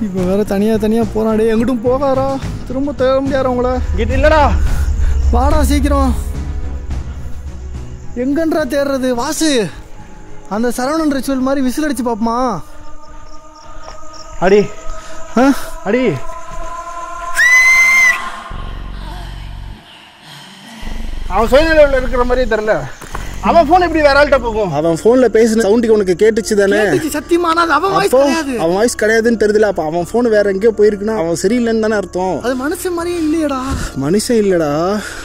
இப்போ வேற தனியாக போகிறான் டே எங்கிட்டும் போகாரா திரும்ப தேட முடியாத உங்கள கிட்ட இல்லடா வாடா சீக்கிரம் எங்கன்றா தேடுறது வாசு அந்த சரவணன் ரிச்சுவல் மாதிரி விசில் அடிச்சு பார்ப்போமா அடி அடி அவன் சூழ்நிலையில் இருக்கிற மாதிரியே தெரியல அவன் போன் எப்படி வேற ஆள்கிட்ட போகும் அவன் போன்ல பேசின சவுண்டுக்கு உனக்கு கேட்டுச்சு தானே சத்தியமா அவன் வாய்ஸ் கிடையாது அவன் வாய்ஸ் கிடையாதுன்னு தெரியல அப்ப அவன் போன் வேற எங்கேயோ போயிருக்குன்னா அவன் சரியில்லைன்னு தானே அர்த்தம் அது மனுஷன் மாதிரியே இல்லையடா மனுஷன் இல்லடா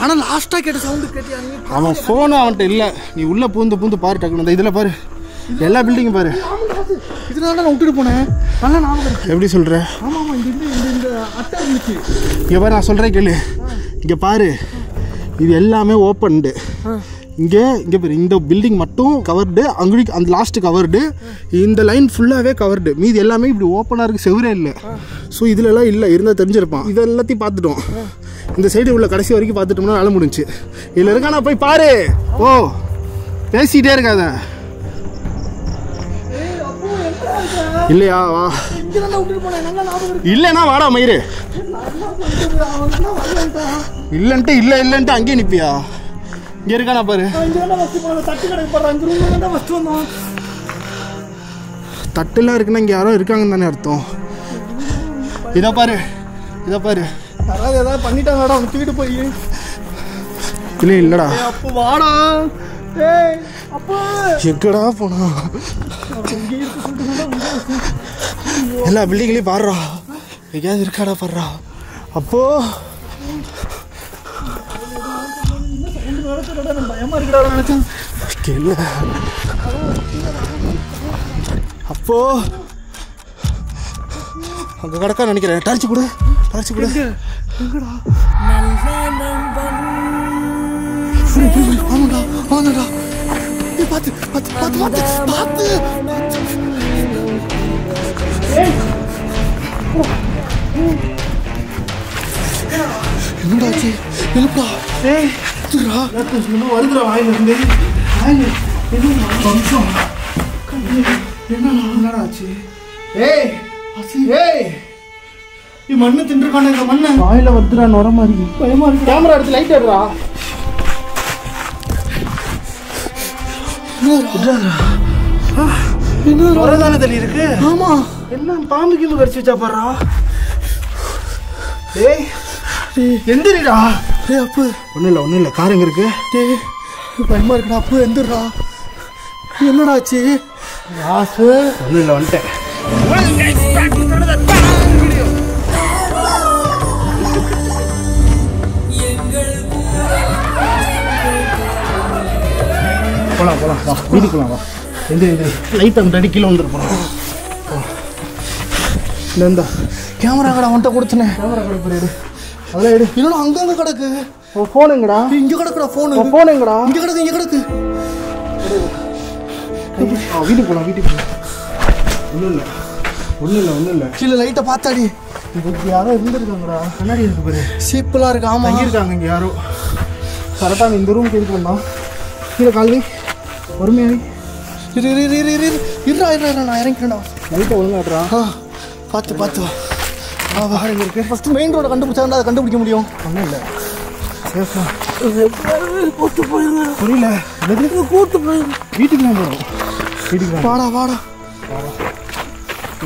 ஆனா லாஸ்டா கேட்ட சவுண்டு கேட்டியா அவன் போன் அவன்கிட்ட இல்ல நீ உள்ள பூந்து பாரு டக்குனு இதுல பாரு எல்லா பில்டிங்கும் பாரு இதனால நான் விட்டுட்டு போனேன் நல்லா ஞாபகம் எப்படி சொல்ற ஆமா ஆமா இந்த அட்டை இருந்துச்சு இங்க பாரு நான் சொல்றேன் கேளு இங்க பாரு இது எல்லாமே ஓப்பன்டு இங்கே பாரு இந்த பில்டிங் மட்டும் கவர்டு அங்கே அந்த லாஸ்ட்டு கவர்டு இந்த லைன் ஃபுல்லாகவே கவர்டு மீது எல்லாமே இப்படி ஓப்பனாக இருக்குது செவரே இல்லை ஸோ இதுலலாம் இல்லை இருந்தால் தெரிஞ்சிருப்பான் இது எல்லாத்தையும் பார்த்துட்டோம் இந்த சைடு உள்ள கடைசி வரைக்கும் பார்த்துட்டோம்னா வேலை முடிஞ்சு இதில் இருக்கானா போய் பாரு ஓ பேசிகிட்டே இருக்காத இல்லையா வா இல்லைண்ணா வாடா மயிறு இல்லைன்ட்டு அங்கேயே நிற்பியா இங்கே இருக்கானா பாரு தட்டுலாம் இருக்குன்னா இங்கே யாரோ இருக்காங்கன்னு தானே அர்த்தம் இதை பாரு யாராவது ஏதாவது பண்ணிட்டாங்கடா அவனை தூக்கிட்டு போய் இல்லைடா அப்போ வாடா எங்கடா போனா எல்லா பில்டிங்லையும் பாடுறா எங்கேயாவது இருக்காடா பாடுறா அப்போ அப்போ அங்க கடக்கா நினைக்கிறேன் டார்ச் கொடு ஆமாடா பார்த்து என்னடாச்சு எழுப்பா வருதுடா வாயிலிருந்து என்னடா ஆச்சு? ஏய் ஏய், நீ மண்ணு தின்றுக்கான இந்த மண்ணை வாயில வந்துடா நுர மாதிரி. பயமா இருக்கு. கேமரா எடுத்து லைட் எடுறா. நுரதானே தள்ளி இருக்கு. ஆமா, என்ன பாம்பு கீம்பு கடிச்சு வச்சா பாடுறா. ஏய் எந்திரிடா. ஏய் அப்பு, ஒன்றும் இல்லை கார் எங்கே இருக்கு? டேய் பயமா இருக்குடா. அப்பு எந்திரா. என்னடா ஆச்சு? ராசு ஒன்றும் இல்லை, வந்துட்டேன். போலாம் வா, வீட்டுக்குலாம் வா. எந்த லைட் அந்த அடி கீழே வந்துருப்போம். இந்த கேமரா கடை அவன்கிட்ட கொடுத்தனே. கேமரா கடை போயிடு. அதெல்லாம் எடு. இன்னொன்று அங்கங்க கிடக்கு. ஃபோன் எங்கடா? இங்கே கிடக்குடா ஃபோனு. ஃபோன் எங்கடா? இங்கே கிடக்கு, இங்கே கிடக்கு. வீட்டுக்கு போகலாம். ஒன்றும் இல்லை. கீழே லைட்டை பார்த்தாடி. இதுக்கு யாரோ இருந்திருக்காங்கடா. கண்ணாடி இருக்கு பாரு. சீப்பெல்லாம் இருக்கு. ஆமாம், தங்கியிருக்காங்க இங்கே யாரோ. கரெக்டாக இந்த ரூமுக்கு எதுக்கு வந்தான்? கீழே கால்வி பொறுமையாவி. இருடா நான் இறங்கிக்கிறேன்டா. லைட்டை ஒழுங்காடுறா. பார்த்து வா. வாடகை எங்கே இருக்கு? ஃபஸ்ட்டு மெயின் ரோடை கண்டுபிடிச்சா அதை கண்டுபிடிக்க முடியும். ஒன்றும் இல்லை. சேஃபா கூட்டு போயிருங்க. புரியல. கூட்டு போயிருங்க. வீட்டுக்கு தான் போகிறோம். வீட்டுக்கு வாடா.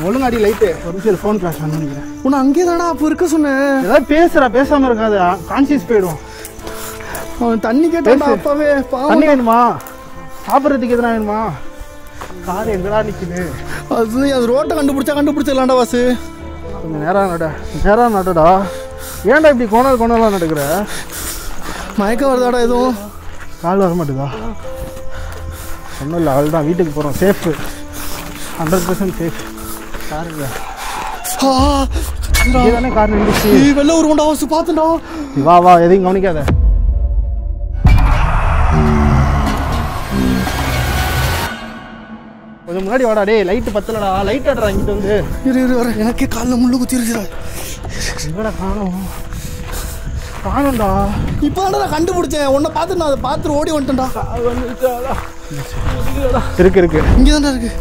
ஒழுங்காடி லைட்டு. ஒரு நிமிஷம் ஃபோன் கிளாஸ் நினைக்கிறேன். உன்னை அங்கேயே தானா அப்போ இருக்க சொன்னேன். ஏதாவது பேசாமல் இருக்காது. கான்சியஸ் போயிடும். அவன் தண்ணி கேட்டான் அப்பாவே. தண்ணி வேணுமா? சாப்பிட்றதுக்கு எதுனா வேணுமா? கார் எங்கடா நிற்குது? அது ரோட்டை கண்டுபிடிச்சிடலாம்டா வாசு. கொஞ்சம் நேரம் நடடா. ஏன்டா இப்படி கோணலாம் நடக்கிற? மயக்கம் வருதாடா எதுவும்? கால் வர மாட்டேதா? ஒன்றும் இல்லை, அவள் தான். வீட்டுக்கு போகிறோம். Safe, 100% safe. காருங்க தானே கார் நின்றுச்சு. வெளில ஒரு கொண்டா வாசு பார்த்துடா. வா எதையும் கவனிக்காத. கொஞ்சம் முன்னாடி வாடா. டே லைட்டு பத்தலடா. லைட் ஆடுறா இங்கிட்ட வந்து. இரு வர. எனக்கே காலில் முள்ளு குத்திருச்சுடா. எங்கடா காணும்டா. இப்போ நான் கண்டுபிடிச்சேன். உன்னை பார்த்து நான் அதை பார்த்துட்டு ஓடி வந்துட்டேன்டா. இருக்கு இங்கே தான்டா இருக்கு.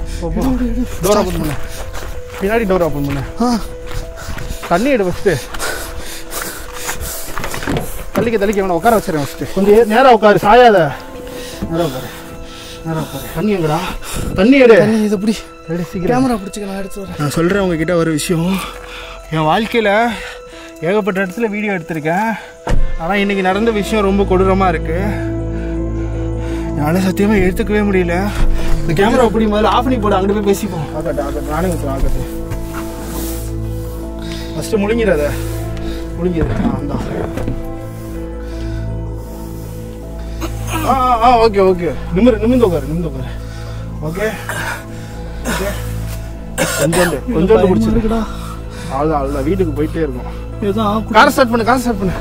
டோர் ஓப்பன் பண்ணு. பின்னாடி டோர் ஓப்பன் பண்ணு. தண்ணி எடு ஃபஸ்ட்டு. தள்ளிக்க வேணா. உட்கார வச்சுறேன் ஃபஸ்ட்டு. கொஞ்சம் நேரம் உட்காரு. சாயாத. நேரம் உட்காரு. தண்ணி எங்கடா? தண்ணி எடு. இது எப்படி சீக்கிரம். கேமரா பிடிச்சிக்க நான் எடுத்து வரேன். நான் சொல்கிறேன் உங்ககிட்ட ஒரு விஷயம். என் வாழ்க்கையில் ஏகப்பட்ட இடத்துல வீடியோ எடுத்திருக்கேன். ஆனால் இன்றைக்கி நடந்த விஷயம் ரொம்ப கொடூரமாக இருக்குது. என்னால் சத்தியமாக எடுத்துக்கவே முடியல. இந்த கேமரா எப்படி முதல்ல ஆஃப் பண்ணி போட. அங்கிட்டு போய் பேசிப்போம். ஆகட்டும் நானே ஆகட்டும். ஃபஸ்ட்டு முழுங்கிடாத. அந்த ஓகே. நிமிர்ந்து உட்காரு. ஓகே கொஞ்சோண்டு பிடிச்சிருக்குடா. அவ்வளோதான். வீட்டுக்கு போயிட்டே இருக்கும். காரை ஸ்டார்ட் பண்ணு.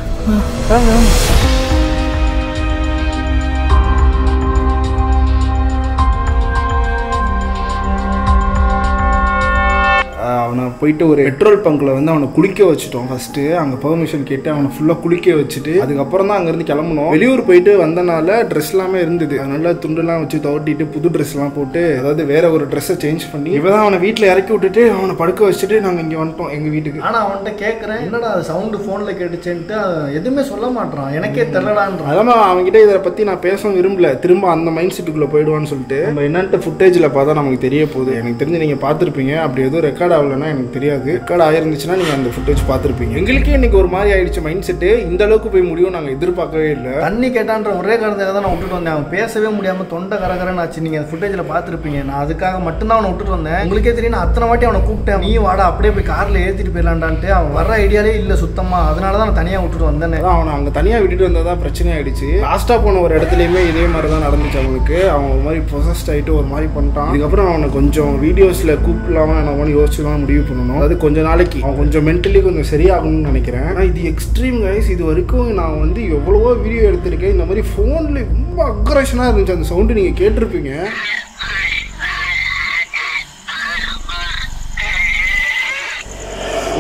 அவனை போயிட்டு ஒரு பெட்ரோல் பங்க்ல வந்து அவனை குளிக்க வச்சுட்டோம். ஃபர்ஸ்ட்டு அங்கே பெர்மிஷன் கேட்டு அவனை ஃபுல்லாக குளிக்க வச்சுட்டு அதுக்கப்புறம் தான் அங்கேருந்து கிளம்பணும். வெளியூர் போயிட்டு வந்தனால ட்ரெஸ் எல்லாமே இருந்தது. அதனால துண்டுலாம் வச்சு துவட்டிட்டு புது ட்ரெஸ்லாம் போட்டு அதாவது வேற ஒரு ட்ரெஸ்ஸை சேஞ்ச் பண்ணி இப்போ தான் அவனை வீட்டில் இறக்கி விட்டுட்டு அவனை படுக்க வச்சுட்டு நாங்கள் இங்கே வந்துட்டோம் எங்கள் வீட்டுக்கு. ஆனால் அவன்கிட்ட கேட்குறேன் என்னடா அது சவுண்டு ஃபோனில் கேட்டுச்சுன்ட்டு எதுவுமே சொல்ல மாட்டான். எனக்கே தெரியலான்றான். அதான் அவன்கிட்ட இதை பற்றி நான் பேச விரும்பல. திரும்ப அந்த மைண்ட் செட்டுக்குள்ளே போயிடுவான்னு சொல்லிட்டு நம்ம என்னன்ட்டு ஃபுட்டேஜில் பார்த்தா நமக்கு தெரிய போகுது. எனக்கு தெரிஞ்சு நீங்கள் பார்த்துருப்பீங்க. அப்படி எதுவும் ரெக்கார்ட் ஆகலைன்னா எனக்கு தெரியாது. ரெக்கார்ட் ஆயிருந்துச்சுன்னா நீங்கள் அந்த ஃபுட்டேஜ் பார்த்துருப்பீங்க. எங்களுக்கே இன்னைக்கு ஒரு மாதிரி ஆயிடுச்சு மைண்ட் செட்டு. இந்த அளவுக்கு போய் முடியும் நாங்கள் எதிர்பார்க்கவே இல்லை. தண்ணி கேட்டான்ற ஒரே காரணத்துக்காக தான் நான் விட்டுட்டு வந்தேன். அவன் பேசவே முடியாமல் தொண்டை கரகரன்னு ஆச்சு. நீங்கள் அந்த ஃபுட்டேஜில் பார்த்துருப்பீங்க. நான் அதுக்காக மட்டும்தான் அவனை விட்டுட்டு வந்தேன். உங்களுக்கே தெரியும் நான் அத்தனை வாட்டி அவனை கூப்பிட்டேன். நீ வாடா அப்படியே போய் காரில் ஏற்றிட்டு போயிடலான்டான்ட்டு அவன் வர ஐடியாலே இல்லை சுத்தமாக. அதனால தான் நான் தனியாக விட்டுட்டு வந்தேன். அவனை அங்கே தனியாக விட்டுட்டு வந்தால் தான் பிரச்சனை ஆயிடுச்சு. லாஸ்ட்டாக போன ஒரு இடத்துலையுமே இதே மாதிரி தான் நடந்துச்சு அவனுக்கு. அவன் ஒரு மாதிரி ப்ரொசஸ்ட் ஆகிட்டு ஒரு மாதிரி பண்ணிட்டான். இதுக்கப்புறம் அவனை கொஞ்சம் வீடியோஸில் கூப்பிடலாமல் நம்ம யோசிச்சு தான் முடிவு பண்ணணும். அதாவது கொஞ்ச நாளைக்கு அவன் கொஞ்சம் மென்டலி கொஞ்சம் சரியாகணும்னு நினைக்கிறேன். ஆனால் இது எக்ஸ்ட்ரீம் கைஸ். இது வரைக்கும் நான் வந்து எவ்வளவோ வீடியோ எடுத்திருக்கேன். இந்த மாதிரி ஃபோனில் ரொம்ப அக்ரஷனாக இருந்துச்சு. அந்த சவுண்டு நீங்கள் கேட்டிருப்பீங்க.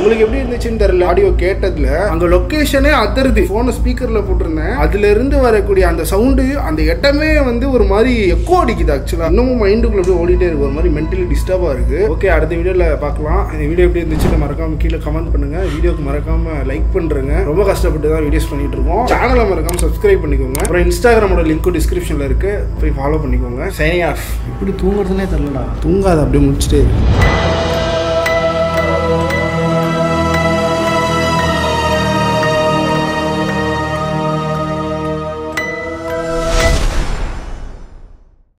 உங்களுக்கு எப்படி இருந்துச்சுன்னு தெரியல. ஆடியோ கேட்டதுல அங்க லொகேஷனே அதிருது. போன ஸ்பீக்கர்ல போட்டிருந்தேன், அதுல இருந்து வரக்கூடிய அந்த சவுண்டு, அந்த இடமே வந்து ஒரு மாதிரி எக்கோ அடிக்குது. ஆக்சுவலா இன்னமும் மைண்டுக்குள்ள அப்படியே ஓடிட்டே இருக்கு, ஒரு மாதிரி மென்டலி டிஸ்டர்பா இருக்கு. ஓகே, அடுத்த வீடியோல பார்க்கலாம். இந்த வீடியோ எப்படி இருந்துச்சுன்னு மறக்காம கீழே கமெண்ட் பண்ணுங்க. வீடியோக்கு மறக்காம லைக் பண்றேங்க. ரொம்ப கஷ்டப்பட்டு தான் வீடியோஸ் பண்ணிட்டு இருக்கோம். சேனலை மறக்காம சப்ஸ்கிரைப் பண்ணிக்கோங்க. அப்புறம் இன்ஸ்டாகிராமோட லிங்க் டிஸ்கிரிப்ஷன்ல இருக்கு, போய் ஃபாலோ பண்ணிக்கோங்க. Signing off. இப்படி தூங்குறதுனே தெரியலடா. தூங்காத, அப்படியே முடிச்சுட்டே இருக்கு.